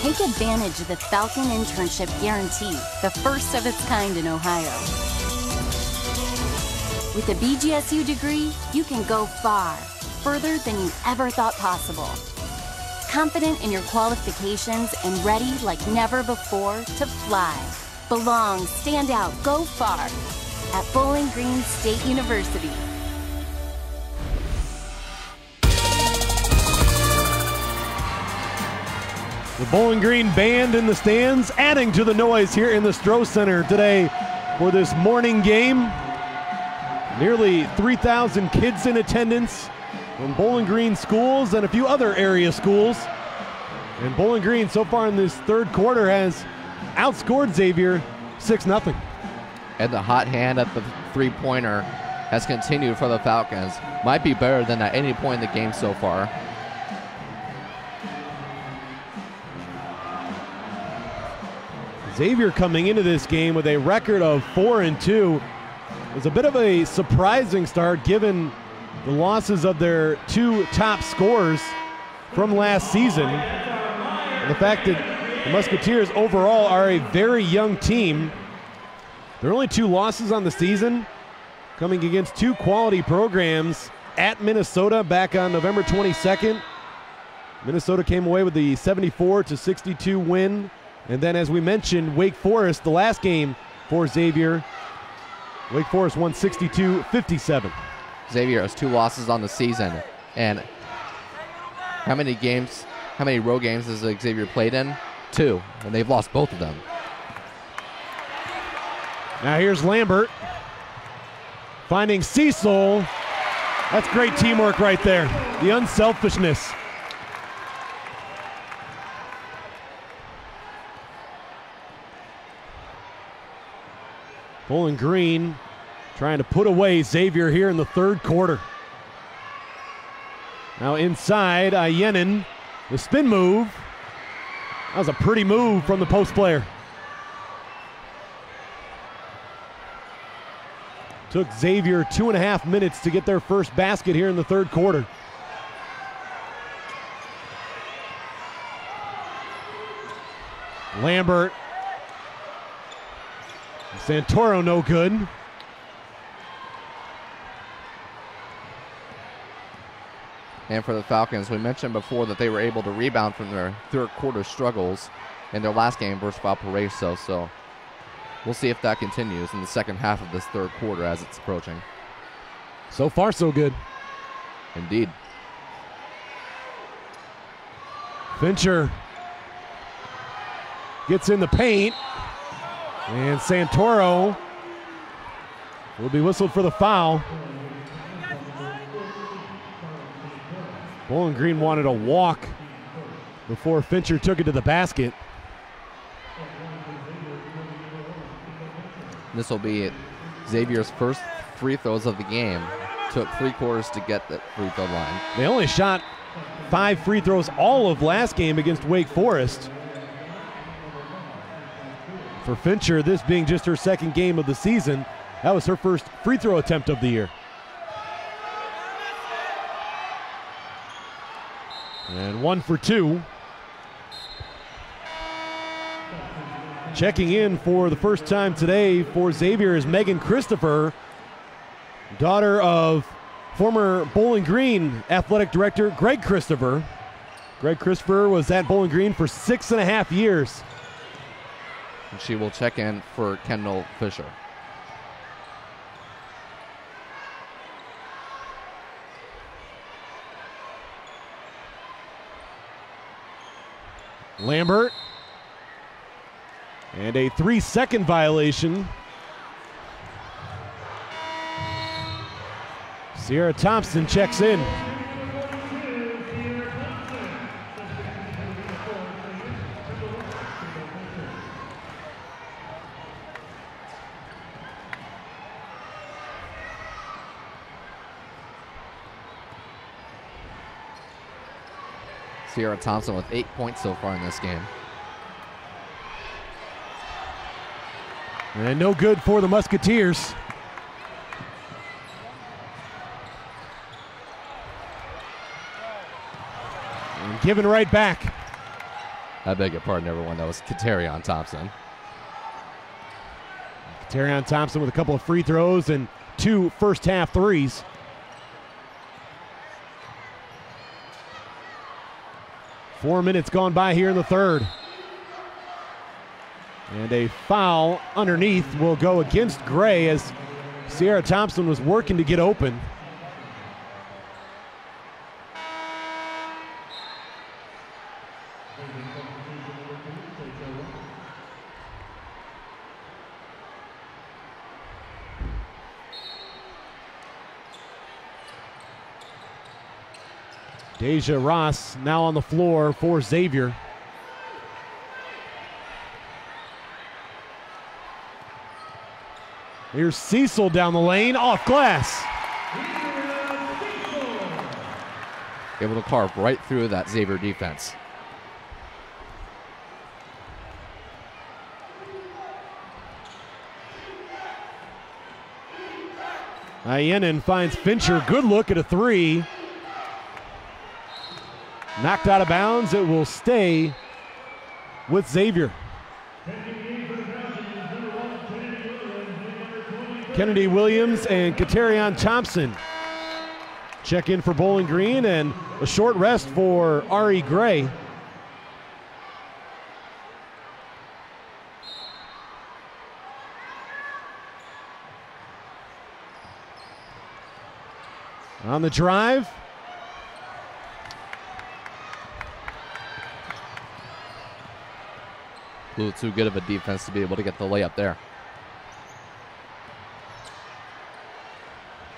Take advantage of the Falcon Internship Guarantee, the first of its kind in Ohio. With a BGSU degree, you can go far, further than you ever thought possible. Confident in your qualifications and ready like never before to fly. Belong, stand out, go far at Bowling Green State University. The Bowling Green band in the stands, adding to the noise here in the Stroh Center today for this morning game. Nearly 3,000 kids in attendance from Bowling Green schools and a few other area schools. And Bowling Green so far in this third quarter has outscored Xavier 6-0. And the hot hand at the three-pointer has continued for the Falcons. Might be better than at any point in the game so far. Xavier coming into this game with a record of 4-2. It was a bit of a surprising start given the losses of their two top scorers from last season. And the fact that the Musketeers overall are a very young team. There are only 2 losses on the season, coming against 2 quality programs at Minnesota back on November 22nd. Minnesota came away with the 74-62 win. And then, as we mentioned, Wake Forest, the last game for Xavier, Wake Forest won 62-57. Xavier has 2 losses on the season. And how many road games has Xavier played in? 2, and they've lost both of them. Now here's Lambert finding Cecil. That's great teamwork right there. The unselfishness. Bowling Green trying to put away Xavier here in the third quarter. Now inside, Yenin, the spin move. That was a pretty move from the post player. Took Xavier 2.5 minutes to get their first basket here in the third quarter. Lambert. Santoro no good. And for the Falcons, we mentioned before that they were able to rebound from their third quarter struggles in their last game versus Valparaiso. So we'll see if that continues in the second half of this third quarter as it's approaching. So far, so good. Indeed. Fincher gets in the paint. And Santoro will be whistled for the foul. Bowling Green wanted a walk before Fincher took it to the basket. This will be Xavier's first free throws of the game. Took 3 quarters to get the free throw line. They only shot 5 free throws all of last game against Wake Forest. For Fincher, this being just her second game of the season, that was her first free throw attempt of the year. And 1 for 2. Checking in for the first time today for Xavier is Megan Christopher, daughter of former Bowling Green athletic director Greg Christopher. Greg Christopher was at Bowling Green for 6.5 years. And she will check in for Kendall Fisher. Lambert. And a 3-second violation. Sierra Thompson checks in. Sierra Thompson with 8 points so far in this game. And no good for the Musketeers. And given right back. I beg your pardon, everyone. That was Katerion Thompson. Katerion Thompson with a couple of free throws and 2 first-half threes. Four minutes gone by here in the third. And a foul underneath will go against Gray as Sierra Thompson was working to get open. Deja Ross now on the floor for Xavier. Here's Cecil down the lane, off glass. Able to carve right through that Xavier defense. Ayenin finds Fincher. Good look at a three. Knocked out of bounds. It will stay with Xavier. Kennedy Williams and Katerion Thompson check in for Bowling Green, and a short rest for Ari Gray. On the drive. A little too good of a defense to be able to get the layup there.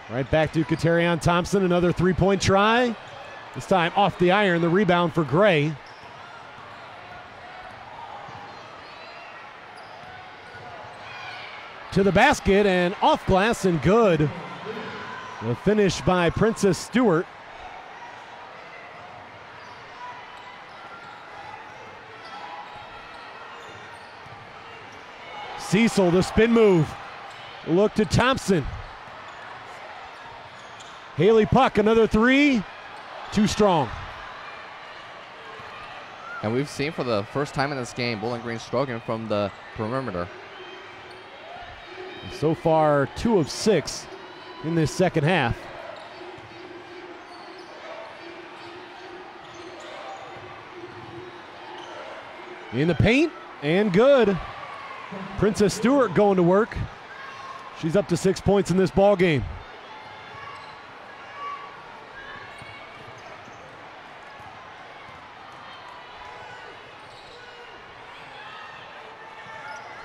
Right back to Katerion Thompson, another three-point try. This time off the iron, the rebound for Gray. To the basket and off glass and good. The finish by Princess Stewart. Cecil, the spin move. Look to Thompson. Haley Puck, another three. Too strong. And we've seen for the first time in this game, Bowling Green struggling from the perimeter. So far, 2 of 6 in this second half. In the paint, and good. Princess Stewart going to work. She's up to 6 points in this ball game.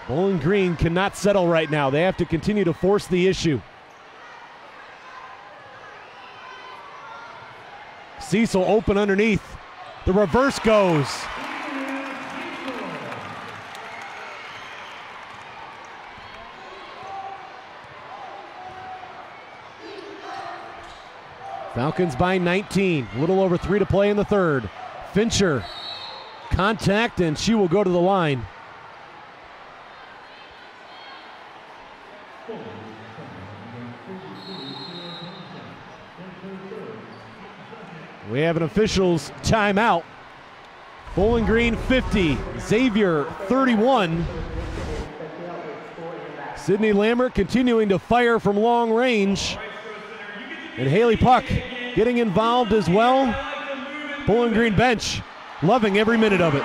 Bowling Green cannot settle right now. They have to continue to force the issue. Cecil open underneath. The reverse goes. Falcons by 19. A little over 3 to play in the third. Fincher. Contact, and she will go to the line. We have an official's timeout. Bowling Green 50, Xavier 31. Sydney Lambert continuing to fire from long range. And Haley Puck getting involved as well. Bowling Green bench loving every minute of it.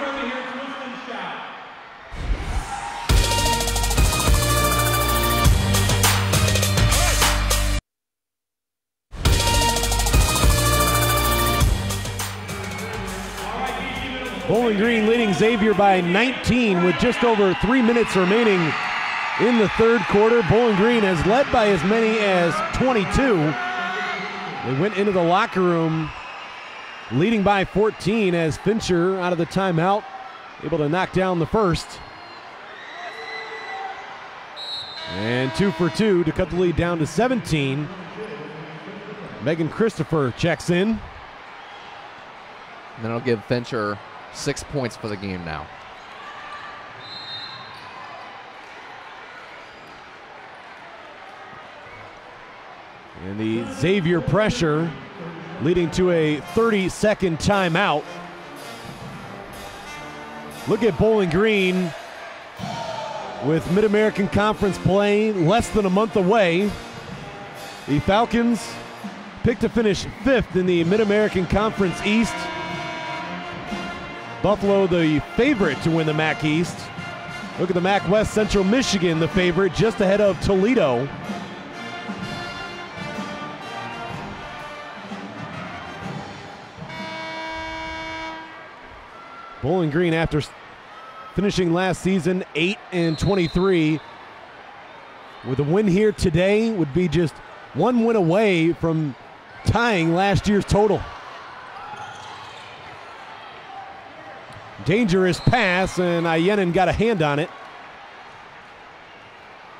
Bowling Green leading Xavier by 19 with just over 3 minutes remaining in the third quarter. Bowling Green has led by as many as 22. They went into the locker room leading by 14 as Fincher out of the timeout, able to knock down the first. And 2 for 2 to cut the lead down to 17. Megan Christopher checks in. And then I'll give Fincher 6 points for the game now. And the Xavier pressure leading to a 30-second timeout. Look at Bowling Green with Mid-American Conference play less than a month away. The Falcons picked to finish 5th in the Mid-American Conference East. Buffalo, the favorite to win the MAC East. Look at the MAC West, Central Michigan, the favorite, just ahead of Toledo. Bowling Green, after finishing last season 8-23, with a win here today, would be just 1 win away from tying last year's total. Dangerous pass, and Ayenin got a hand on it.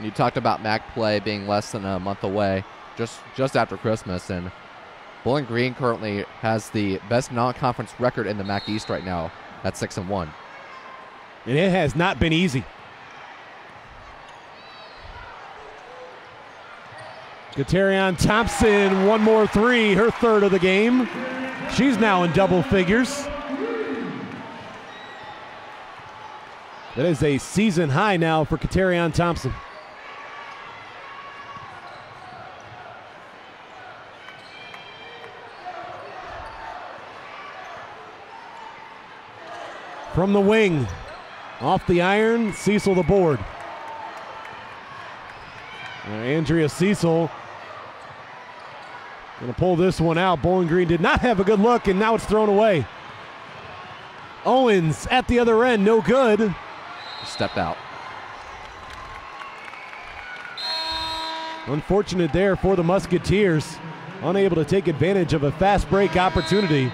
You talked about MAC play being less than a month away, just after Christmas, and Bowling Green currently has the best non-conference record in the MAC East right now at 6-1. And it has not been easy. Katerion Thompson, one more three, her third of the game. She's now in double figures. That is a season high now for Katerion Thompson. From the wing, off the iron, Cecil the board. Andrea Cecil going to pull this one out. Bowling Green did not have a good look, and now it's thrown away. Owens at the other end, no good. Stepped out. Unfortunate there for the Musketeers. Unable to take advantage of a fast break opportunity.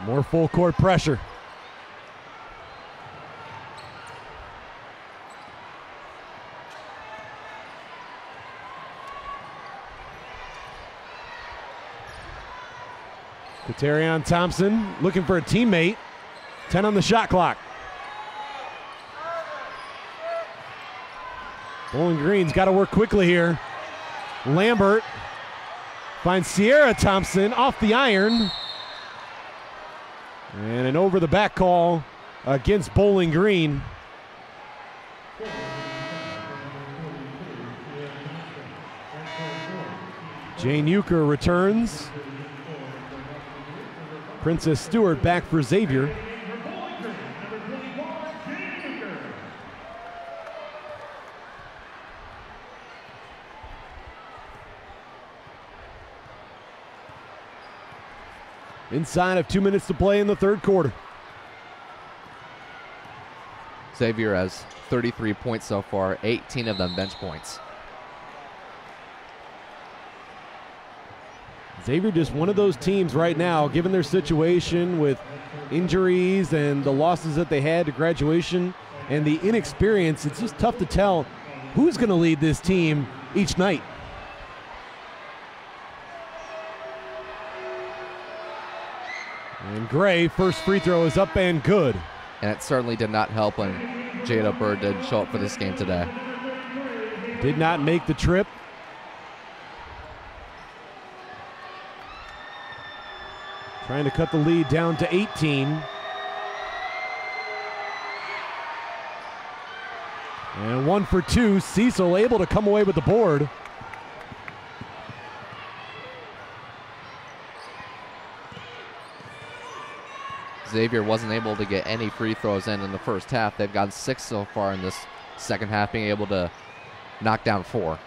More full court pressure. Katerion Thompson looking for a teammate. 10 on the shot clock. Bowling Green's got to work quickly here. Lambert finds Sierra Thompson off the iron. And an over the back call against Bowling Green. Jane Euchre returns. Princess Stewart back for Xavier. Inside of 2 minutes to play in the third quarter. Xavier has 33 points so far, 18 of them bench points. Xavier just one of those teams right now, given their situation with injuries and the losses that they had to graduation and the inexperience, it's just tough to tell who's going to lead this team each night. And Gray, first free throw is up and good. And it certainly did not help when Jada Bird didn't show up for this game today. Did not make the trip. Trying to cut the lead down to 18. And 1 for 2. Cecil able to come away with the board. Xavier wasn't able to get any free throws in the first half. They've got 6 so far in this second half, being able to knock down 4.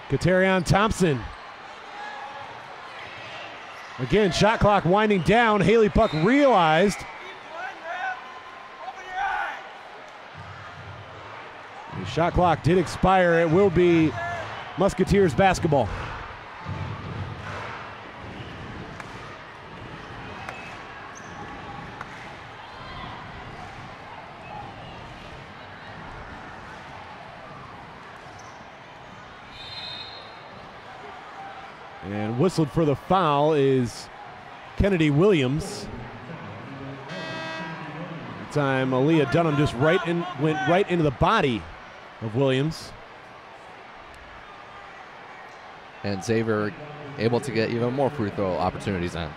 Katerion Thompson. Again, shot clock winding down. Haley Puck realized. The shot clock did expire. It will be Musketeers basketball. And whistled for the foul is Kennedy Williams. That time Aaliyah Dunham just went right into the body of Williams. And Xavier able to get even more free throw opportunities in.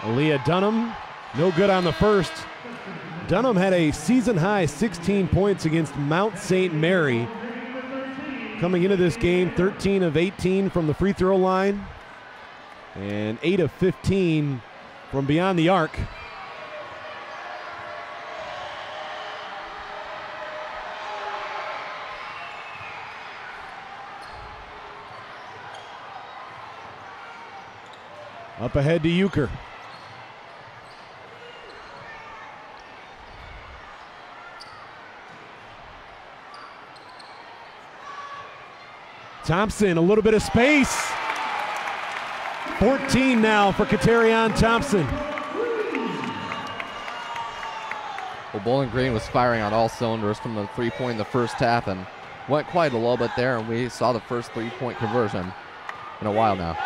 Aaliyah Dunham, no good on the first. Dunham had a season-high 16 points against Mount St. Mary. Coming into this game, 13 of 18 from the free throw line and 8 of 15 from beyond the arc. Up ahead to Euchre. Thompson, a little bit of space. 14 now for Katerion Thompson. Well, Bowling Green was firing on all cylinders from the three-point in the first half and went quite a little bit there, and we saw the first three-point conversion in a while now.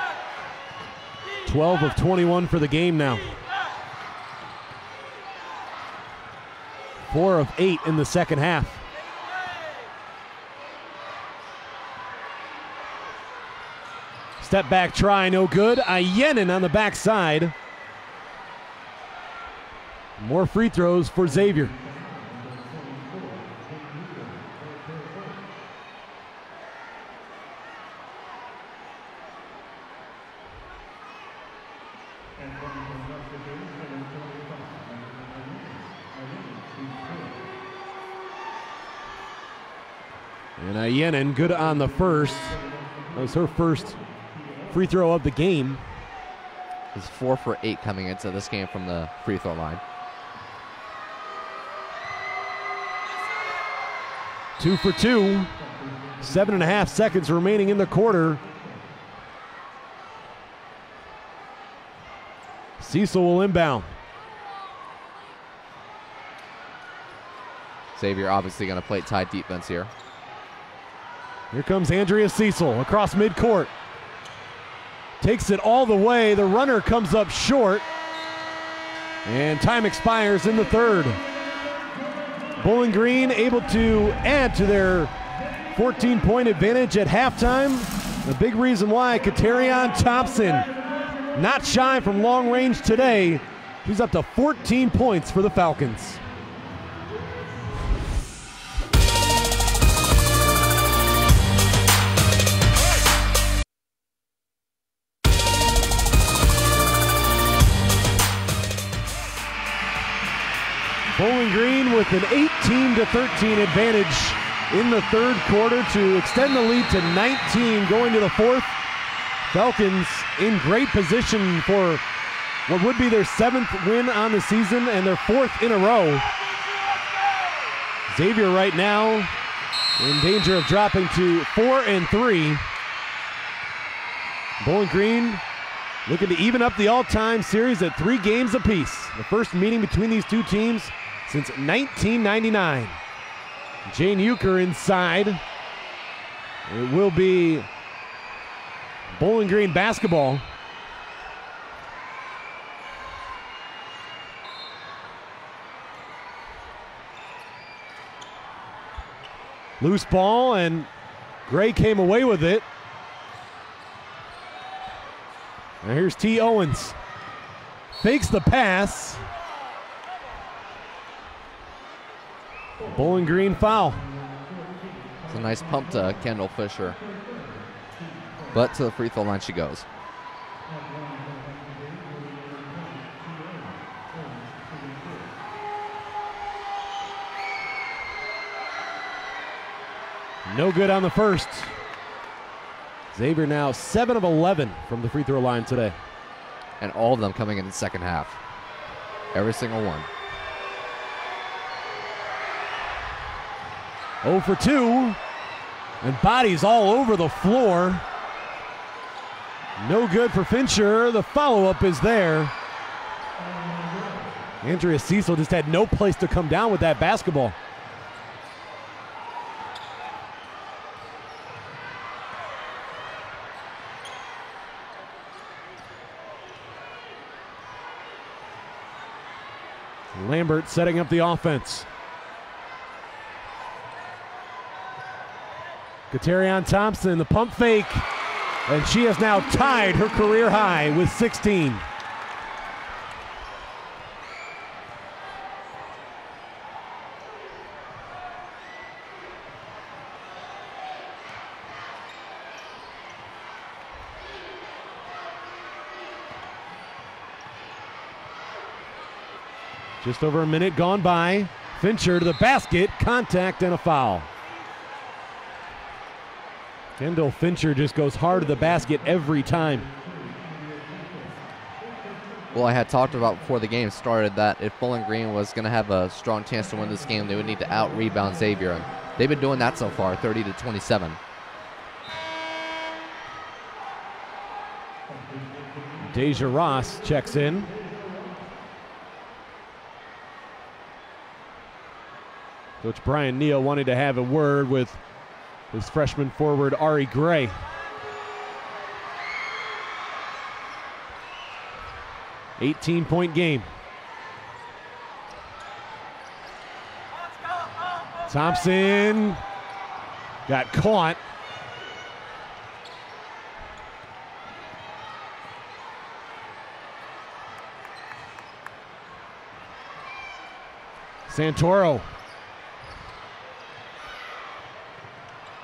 12 of 21 for the game now. 4 of 8 in the second half. Step back try, no good. Ayenin on the backside. More free throws for Xavier. And Ayenin good on the first. That was her first free throw of the game. It's 4 for 8 coming into this game from the free throw line. 2 for 2. 7.5 seconds remaining in the quarter. Cecil will inbound. Xavier obviously going to play tight defense here. Here comes Andrea Cecil across midcourt. Takes it all the way. The runner comes up short. And time expires in the third. Bowling Green able to add to their 14-point advantage at halftime. The big reason why Katerion Thompson not shy from long range today. He's up to 14 points for the Falcons. Bowling Green with an 18-13 advantage in the third quarter to extend the lead to 19 going to the fourth. Falcons in great position for what would be their 7th win on the season and their 4th in a row. Xavier right now in danger of dropping to 4-3. Bowling Green looking to even up the all-time series at 3 games apiece. The first meeting between these two teams since 1999. Jane Euchre inside. It will be Bowling Green basketball. Loose ball, and Gray came away with it. And here's T. Owens. Fakes the pass. Bowling Green foul. It's a nice pump to Kendall Fisher. But to the free throw line she goes. No good on the first. Xavier now 7 of 11 from the free throw line today. And all of them coming in the second half. Every single one. 0 for 2. And bodies all over the floor. No good for Fincher. The follow-up is there. Andrea Cecil just had no place to come down with that basketball. Lambert setting up the offense. Katerion Thompson, the pump fake, and she has now tied her career high with 16. Just over a minute gone by. Fincher to the basket, contact and a foul. Kendall Fincher just goes hard to the basket every time. Well, I had talked about before the game started that if Bowling Green was going to have a strong chance to win this game, they would need to out-rebound Xavier. And they've been doing that so far, 30-27. Deja Ross checks in. Coach Brian Neal wanted to have a word with his freshman forward, Ari Gray. $18-point game. Thompson got caught. Santoro.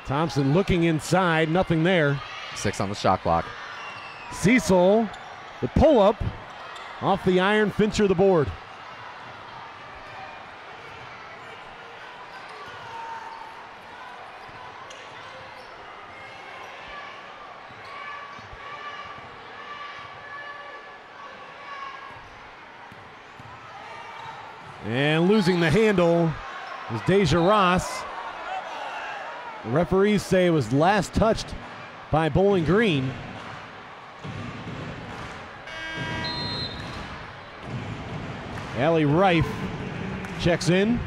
Thompson looking inside, nothing there. 6 on the shot clock. Cecil, the pull-up off the iron, Fincher the board. And losing the handle is Deja Ross. The referees say it was last touched by Bowling Green. Allie Rife checks in.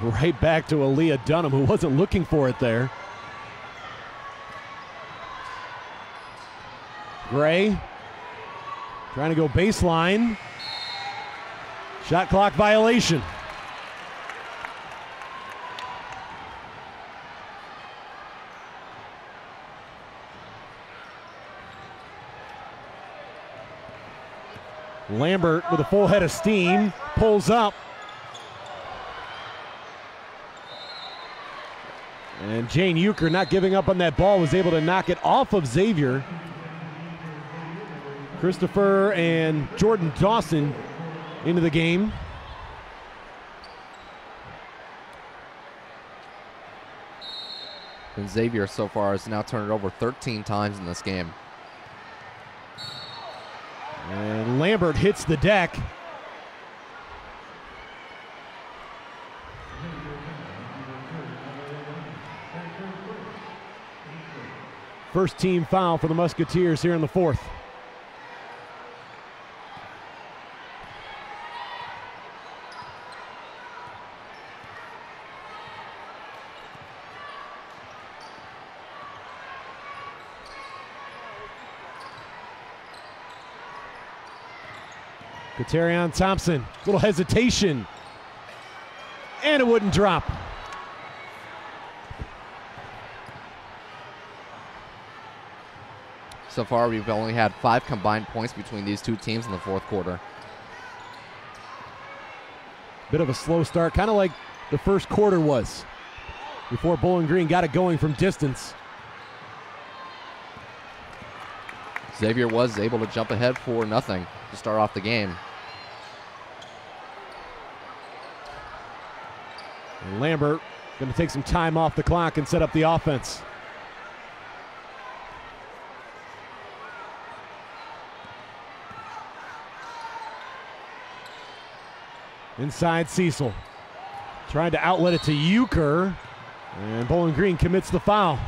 Right back to Aaliyah Dunham, who wasn't looking for it there. Gray trying to go baseline. Shot clock violation. Lambert with a full head of steam, pulls up. And Jane Euchre, not giving up on that ball, was able to knock it off of Xavier. Christopher and Jordan Dawson into the game. And Xavier so far has now turned it over 13 times in this game. And Lambert hits the deck. First team foul for the Musketeers here in the fourth. Katarion Thompson, little hesitation, and it wouldn't drop. So far, we've only had 5 combined points between these two teams in the fourth quarter. Bit of a slow start, kind of like the first quarter was, before Bowling Green got it going from distance. Xavier was able to jump ahead 4-0 to start off the game. And Lambert going to take some time off the clock and set up the offense. Inside Cecil. Trying to outlet it to Euchre. And Bowling Green commits the foul.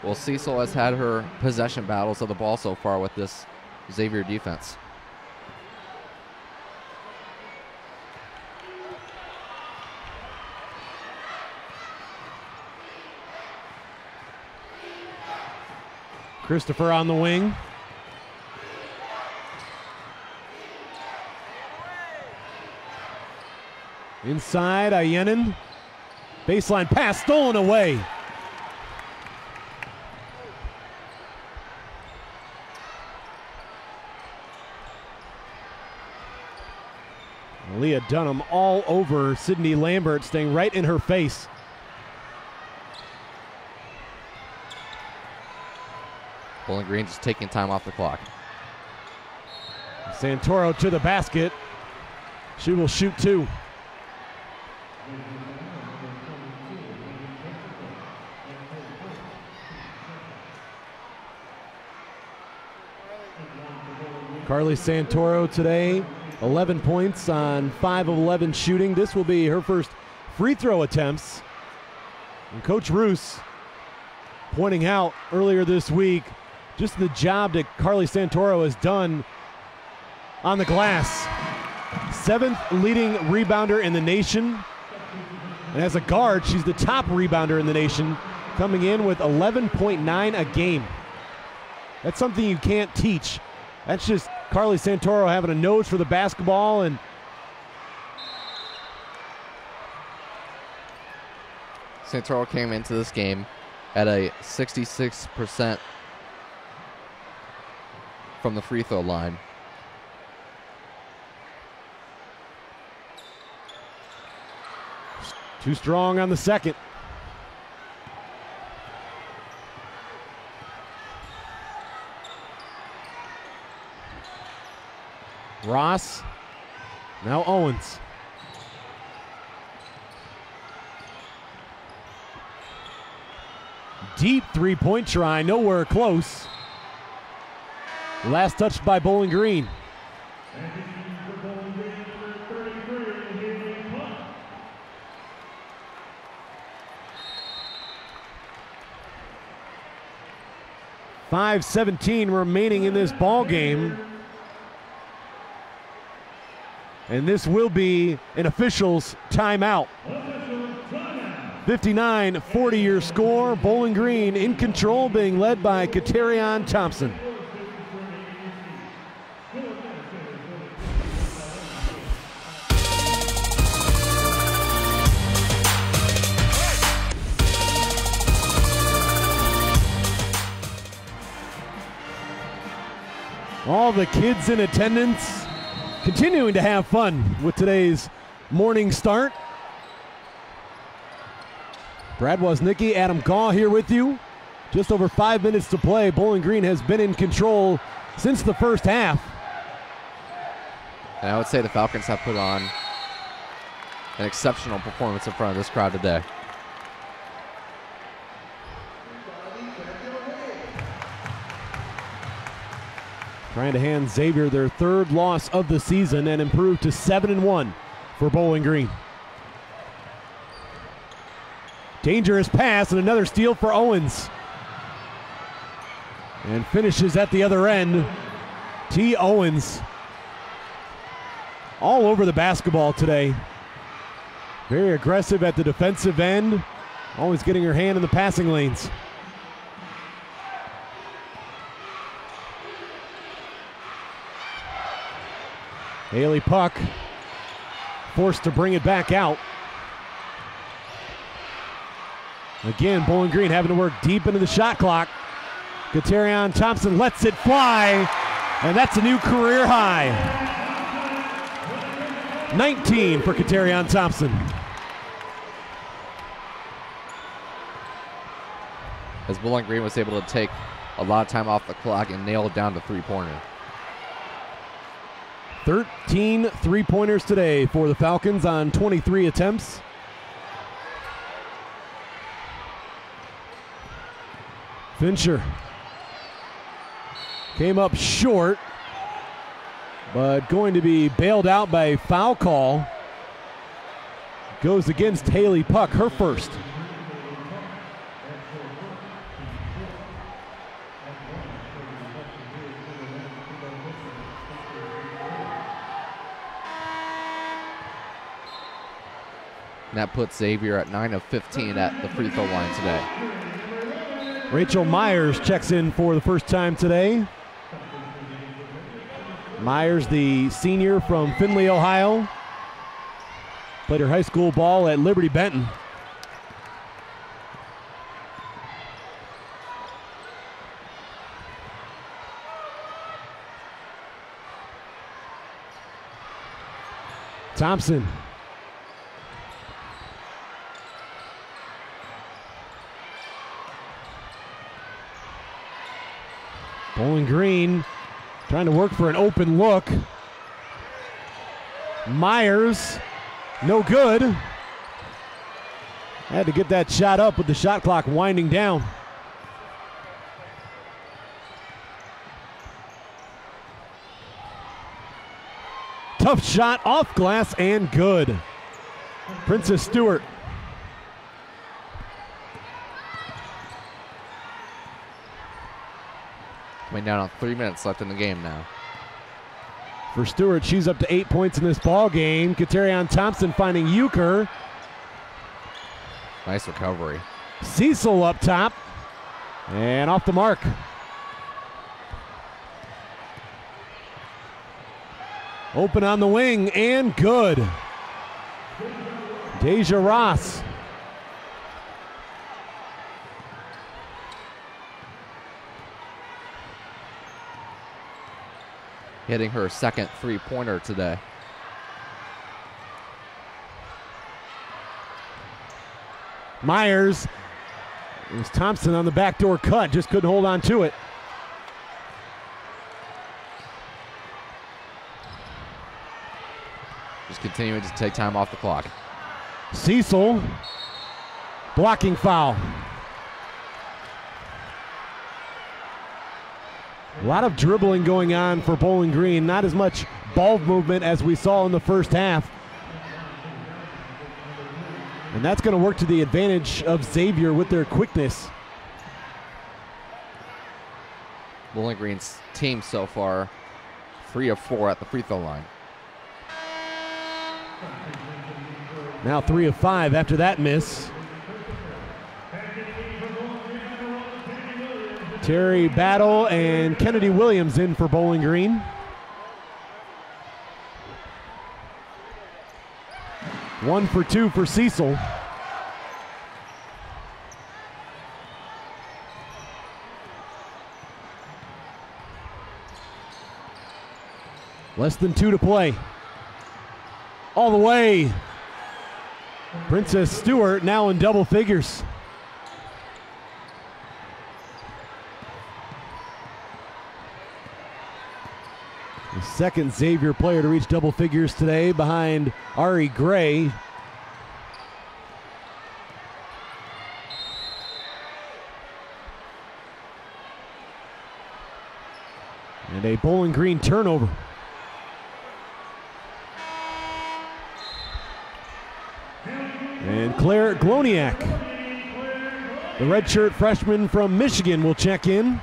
Well, Cecil has had her possession battles of the ball so far with this Xavier defense. Christopher on the wing. Inside, Ayenin. Baseline pass stolen away. Leah Dunham all over Sydney Lambert, staying right in her face. Bowling Green just taking time off the clock. Santoro to the basket. She will shoot 2. Carly Santoro today, 11 points on 5 of 11 shooting. This will be her first free throw attempts. And Coach Roos pointing out earlier this week just the job that Carly Santoro has done on the glass. 7th leading rebounder in the nation. And as a guard, she's the top rebounder in the nation, coming in with 11.9 a game. That's something you can't teach. That's just Carly Santoro having a nose for the basketball. And Santoro came into this game at a 66% from the free throw line. Too strong on the second. Ross, now Owens. Deep three-point try, nowhere close. Last touched by Bowling Green. .5:17 remaining in this ball game. And this will be an official's timeout. 59-40 your score. Bowling Green in control, being led by Katerion Thompson. All the kids in attendance continuing to have fun with today's morning start. Brad Woznicki, Adam Gaw here with you. Just over 5 minutes to play. Bowling Green has been in control since the first half. And I would say the Falcons have put on an exceptional performance in front of this crowd today. Trying to hand Xavier their 3rd loss of the season and improve to 7-1 for Bowling Green. Dangerous pass and another steal for Owens. And finishes at the other end. T. Owens all over the basketball today. Very aggressive at the defensive end. Always getting her hand in the passing lanes. Haley Puck forced to bring it back out. Again, Bowling Green having to work deep into the shot clock. Katerion Thompson lets it fly, and that's a new career high. 19 for Katerion Thompson. As Bowling Green was able to take a lot of time off the clock and nail it down to three-pointer. 13 three-pointers today for the Falcons on 23 attempts. Fincher came up short, but going to be bailed out by a foul call. Goes against Haley Puck, her first. And that puts Xavier at 9 of 15 at the free throw line today. Rachel Myers checks in for the first time today. Myers, the senior from Findlay, Ohio. Played her high school ball at Liberty Benton. Thompson. Bowling Green trying to work for an open look. Myers, no good. Had to get that shot up with the shot clock winding down. Tough shot off glass and good. Princess Stewart. Coming down on 3 minutes left in the game now. For Stewart, she's up to 8 points in this ball game. Katerion Thompson finding Euchre. Nice recovery. Cecil up top. And off the mark. Open on the wing and good. Deja Ross. Hitting her second three-pointer today. Myers. It was Thompson on the backdoor cut, just couldn't hold on to it. Just continuing to take time off the clock. Cecil. Blocking foul. A lot of dribbling going on for Bowling Green. Not as much ball movement as we saw in the first half. And that's going to work to the advantage of Xavier with their quickness. Bowling Green's team so far, 3 of 4 at the free throw line. Now 3 of 5 after that miss. Terry Battle and Kennedy Williams in for Bowling Green. One for 2 for Cecil. Less than 2 to play. All the way. Princess Stewart now in double figures. The second Xavier player to reach double figures today behind Ari Gray. And a Bowling Green turnover. And Claire Gloniak, the redshirt freshman from Michigan, will check in.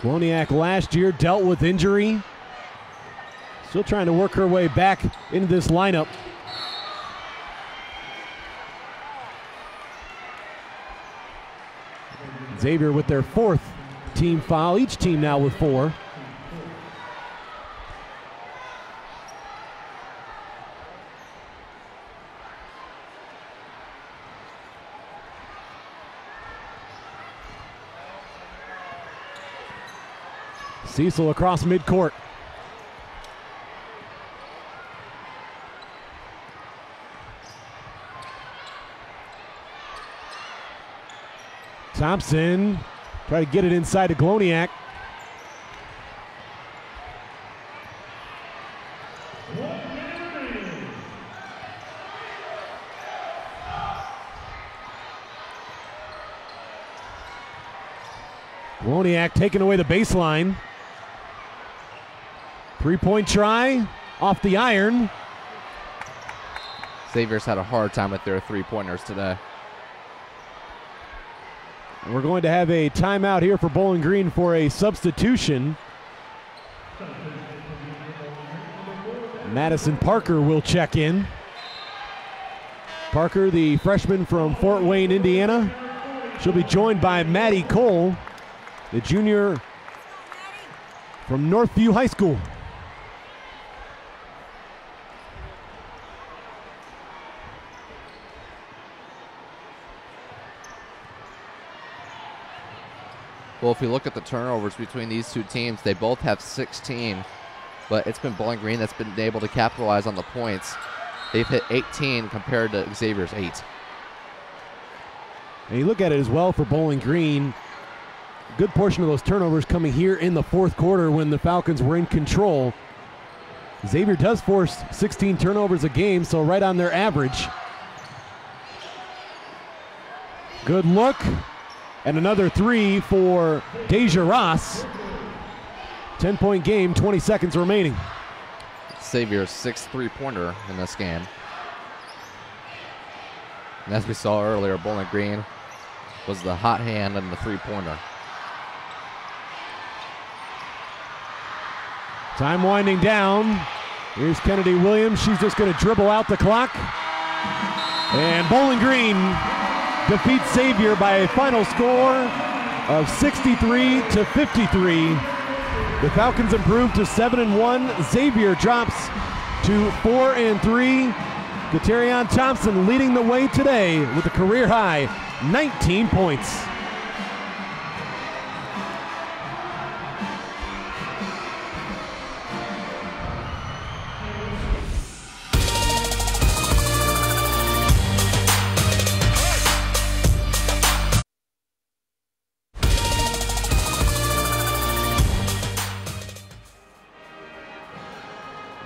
Gloniak last year dealt with injury. Still trying to work her way back into this lineup. Xavier with their 4th team foul, each team now with 4. Cecil across midcourt. Thompson try to get it inside to Gloniak. Gloniak taking away the baseline. 3-point try off the iron. Xavier's had a hard time with their three-pointers today. We're going to have a timeout here for Bowling Green for a substitution. Madison Parker will check in. Parker, the freshman from Fort Wayne, Indiana. She'll be joined by Maddie Cole, the junior from Northview High School. Well, if you look at the turnovers between these two teams, they both have 16, but it's been Bowling Green that's been able to capitalize on the points. They've hit 18 compared to Xavier's 8. And you look at it as well for Bowling Green, a good portion of those turnovers coming here in the 4th quarter when the Falcons were in control. Xavier does force 16 turnovers a game, so right on their average. Good look. and another 3 for Deja Ross. 10-point game, 20 seconds remaining. Xavier's 6th three-pointer in this game. And as we saw earlier, Bowling Green was the hot hand in the three-pointer. Time winding down. Here's Kennedy Williams. She's just going to dribble out the clock. And Bowling Green defeats Xavier by a final score of 63-53. The Falcons improve to 7-1. Xavier drops to 4-3. Katerion Thompson leading the way today with a career high 19 points.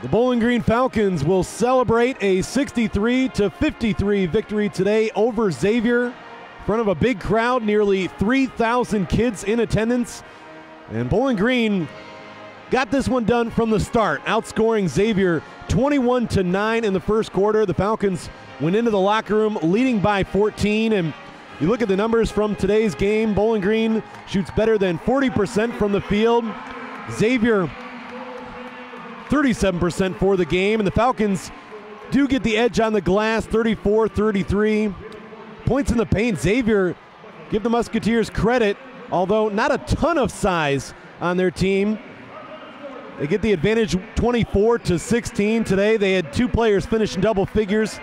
The Bowling Green Falcons will celebrate a 63-53 victory today over Xavier in front of a big crowd, nearly 3,000 kids in attendance. And Bowling Green got this one done from the start, outscoring Xavier 21-9 in the first quarter. The Falcons went into the locker room leading by 14, and you look at the numbers from today's game. Bowling Green shoots better than 40% from the field. Xavier 37% for the game, and the Falcons do get the edge on the glass, 34-33. Points in the paint. Xavier, give the Musketeers credit, although not a ton of size on their team. They get the advantage 24-16 today. They had 2 players finish in double figures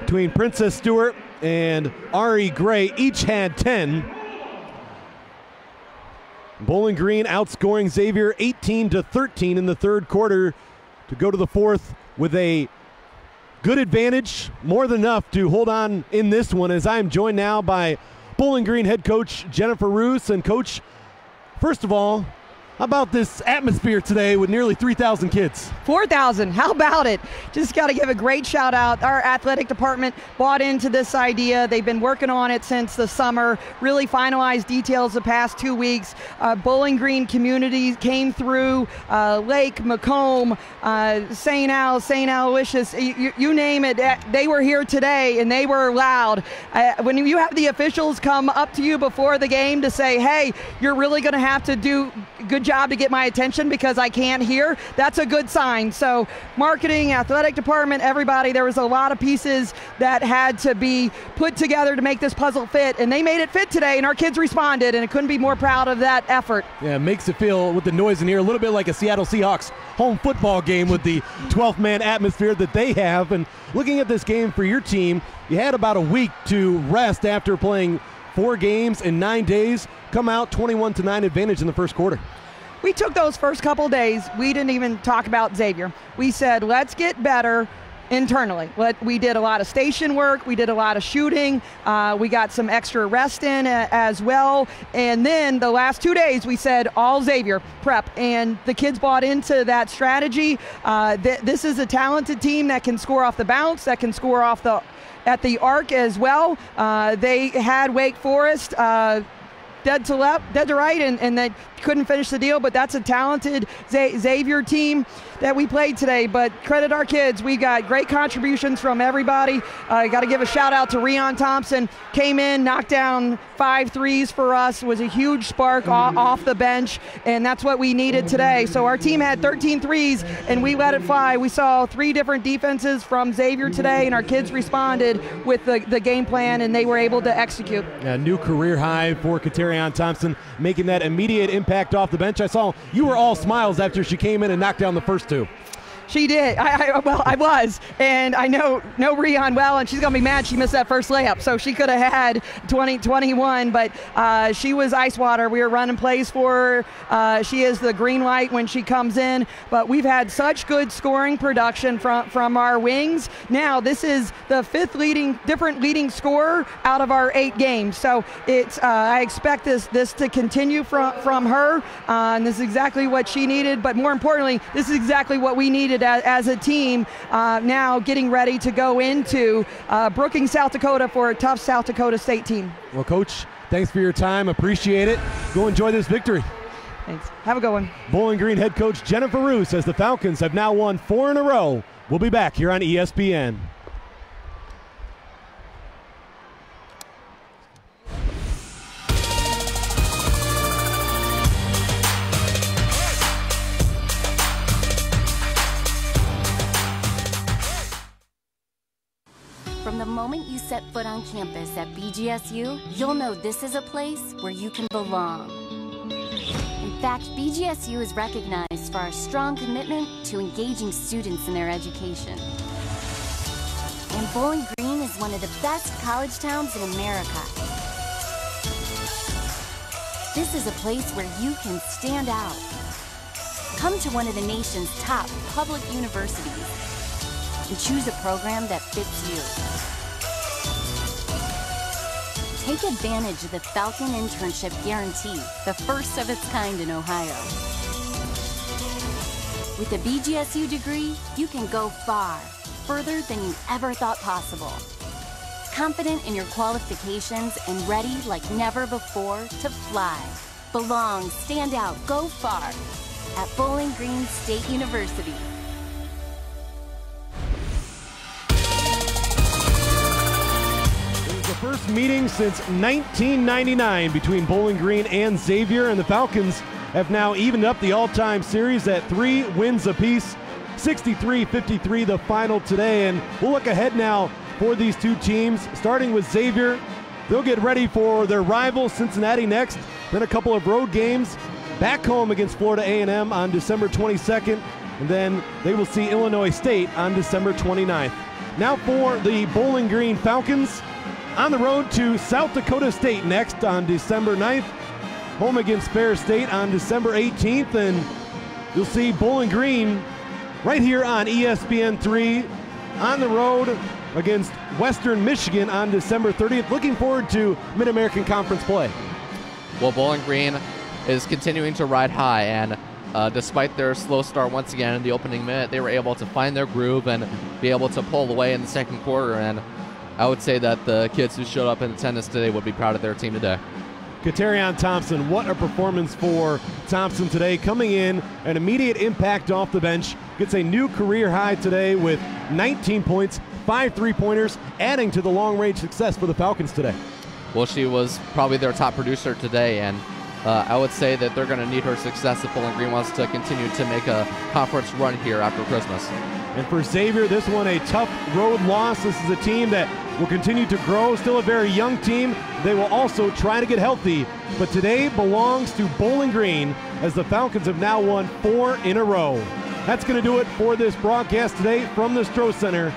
between Princess Stewart and Ari Gray. Each had 10. Bowling Green outscoring Xavier 18-13 in the third quarter to go to the fourth with a good advantage, more than enough to hold on in this one, as I am joined now by Bowling Green head coach Jennifer Roos. And coach, first of all, how about this atmosphere today with nearly 3,000 kids? 4,000, how about it? Just got to give a great shout out. Our athletic department bought into this idea. They've been working on it since the summer, really finalized details the past 2 weeks. Bowling Green community came through, Lake, Macomb, St. Aloysius, you name it. They were here today and they were loud. When you have the officials come up to you before the game to say, hey, you're really going to have to do a good job to get my attention because I can't hear, that's a good sign. So marketing, athletic department, everybody, there was a lot of pieces that had to be put together to make this puzzle fit, and they made it fit today, and our kids responded, and I couldn't be more proud of that effort. Yeah, it makes it feel, with the noise in here, a little bit like a Seattle Seahawks home football game with the 12th man atmosphere that they have. And looking at this game for your team, you had about a week to rest after playing 4 games in 9 days, come out 21-9 advantage in the first quarter. We took those first couple days, we didn't even talk about Xavier. We said, let's get better internally. We did a lot of station work, we did a lot of shooting, we got some extra rest in as well, and then the last 2 days we said all Xavier prep, and the kids bought into that strategy. This is a talented team that can score off the bounce, that can score off at the arc as well. They had Wake Forest dead to right, and they couldn't finish the deal, but that's a talented Xavier team that we played today. But credit our kids, we got great contributions from everybody. Got to give a shout out to Rion Thompson, came in, knocked down 5 threes for us, was a huge spark off the bench, and that's what we needed today. So our team had 13 threes and we let it fly. We saw 3 different defenses from Xavier today, and our kids responded with the game plan, and they were able to execute. A new career high for Katerion Thompson, making that immediate impact off the bench. I saw you were all smiles after she came in and knocked down the first 2. She did. I was, and I know Rion well, and she's gonna be mad she missed that first layup. So she could have had 20-21, but she was ice water. We were running plays for her. She is the green light when she comes in. But we've had such good scoring production from our wings. Now this is the 5th leading scorer out of our 8 games. So it's I expect this to continue from her, and this is exactly what she needed. But more importantly, this is exactly what we needed as a team, now getting ready to go into Brookings, South Dakota for a tough South Dakota State team. Well, Coach, Thanks for your time. Appreciate it. Go enjoy this victory. Thanks. Have a good one. Bowling Green head coach Jennifer Roos says the Falcons have now won 4 in a row. We'll be back here on ESPN. From the moment you set foot on campus at BGSU, you'll know this is a place where you can belong. In fact, BGSU is recognized for our strong commitment to engaging students in their education. And Bowling Green is one of the best college towns in America. This is a place where you can stand out. Come to one of the nation's top public universities and choose a program that fits you. Take advantage of the Falcon Internship Guarantee, the first of its kind in Ohio. With a BGSU degree, you can go far, further than you ever thought possible. Confident in your qualifications and ready like never before to fly. Belong, stand out, go far at Bowling Green State University. The first meeting since 1999 between Bowling Green and Xavier, and the Falcons have now evened up the all-time series at 3 wins apiece. 63-53 the final today, and we'll look ahead now for these two teams, starting with Xavier. They'll get ready for their rival Cincinnati next, then a couple of road games back home against Florida A&M on December 22nd, and then they will see Illinois State on December 29th. Now for the Bowling Green Falcons, on the road to South Dakota State next on December 9th, home against Fair State on December 18th, and you'll see Bowling Green right here on ESPN3 on the road against Western Michigan on December 30th. Looking forward to Mid-American Conference play. Well, Bowling Green is continuing to ride high, and despite their slow start once again in the opening minute, they were able to find their groove and be able to pull away in the second quarter, and I would say that the kids who showed up in attendance today would be proud of their team today. Katerion Thompson, what a performance for Thompson today, coming in, an immediate impact off the bench, gets a new career high today with 19 points, 5 3-pointers, adding to the long-range success for the Falcons today. Well, she was probably their top producer today, and I would say that they're going to need her success if Bowling Green wants to continue to make a conference run here after Christmas. And for Xavier, this one a tough road loss. This is a team that will continue to grow, still a very young team. They will also try to get healthy, but today belongs to Bowling Green as the Falcons have now won 4 in a row. That's going to do it for this broadcast today from the Stroh Center.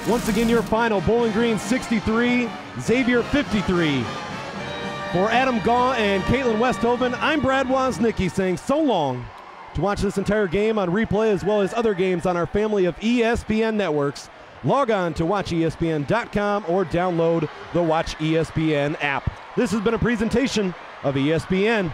Once again, your final, Bowling Green 63, Xavier 53. For Adam Gaw and Caitlin Westhoven, I'm Brad Woznicki saying so long. To watch this entire game on replay as well as other games on our family of ESPN networks, log on to watchespn.com or download the Watch ESPN app. This has been a presentation of ESPN.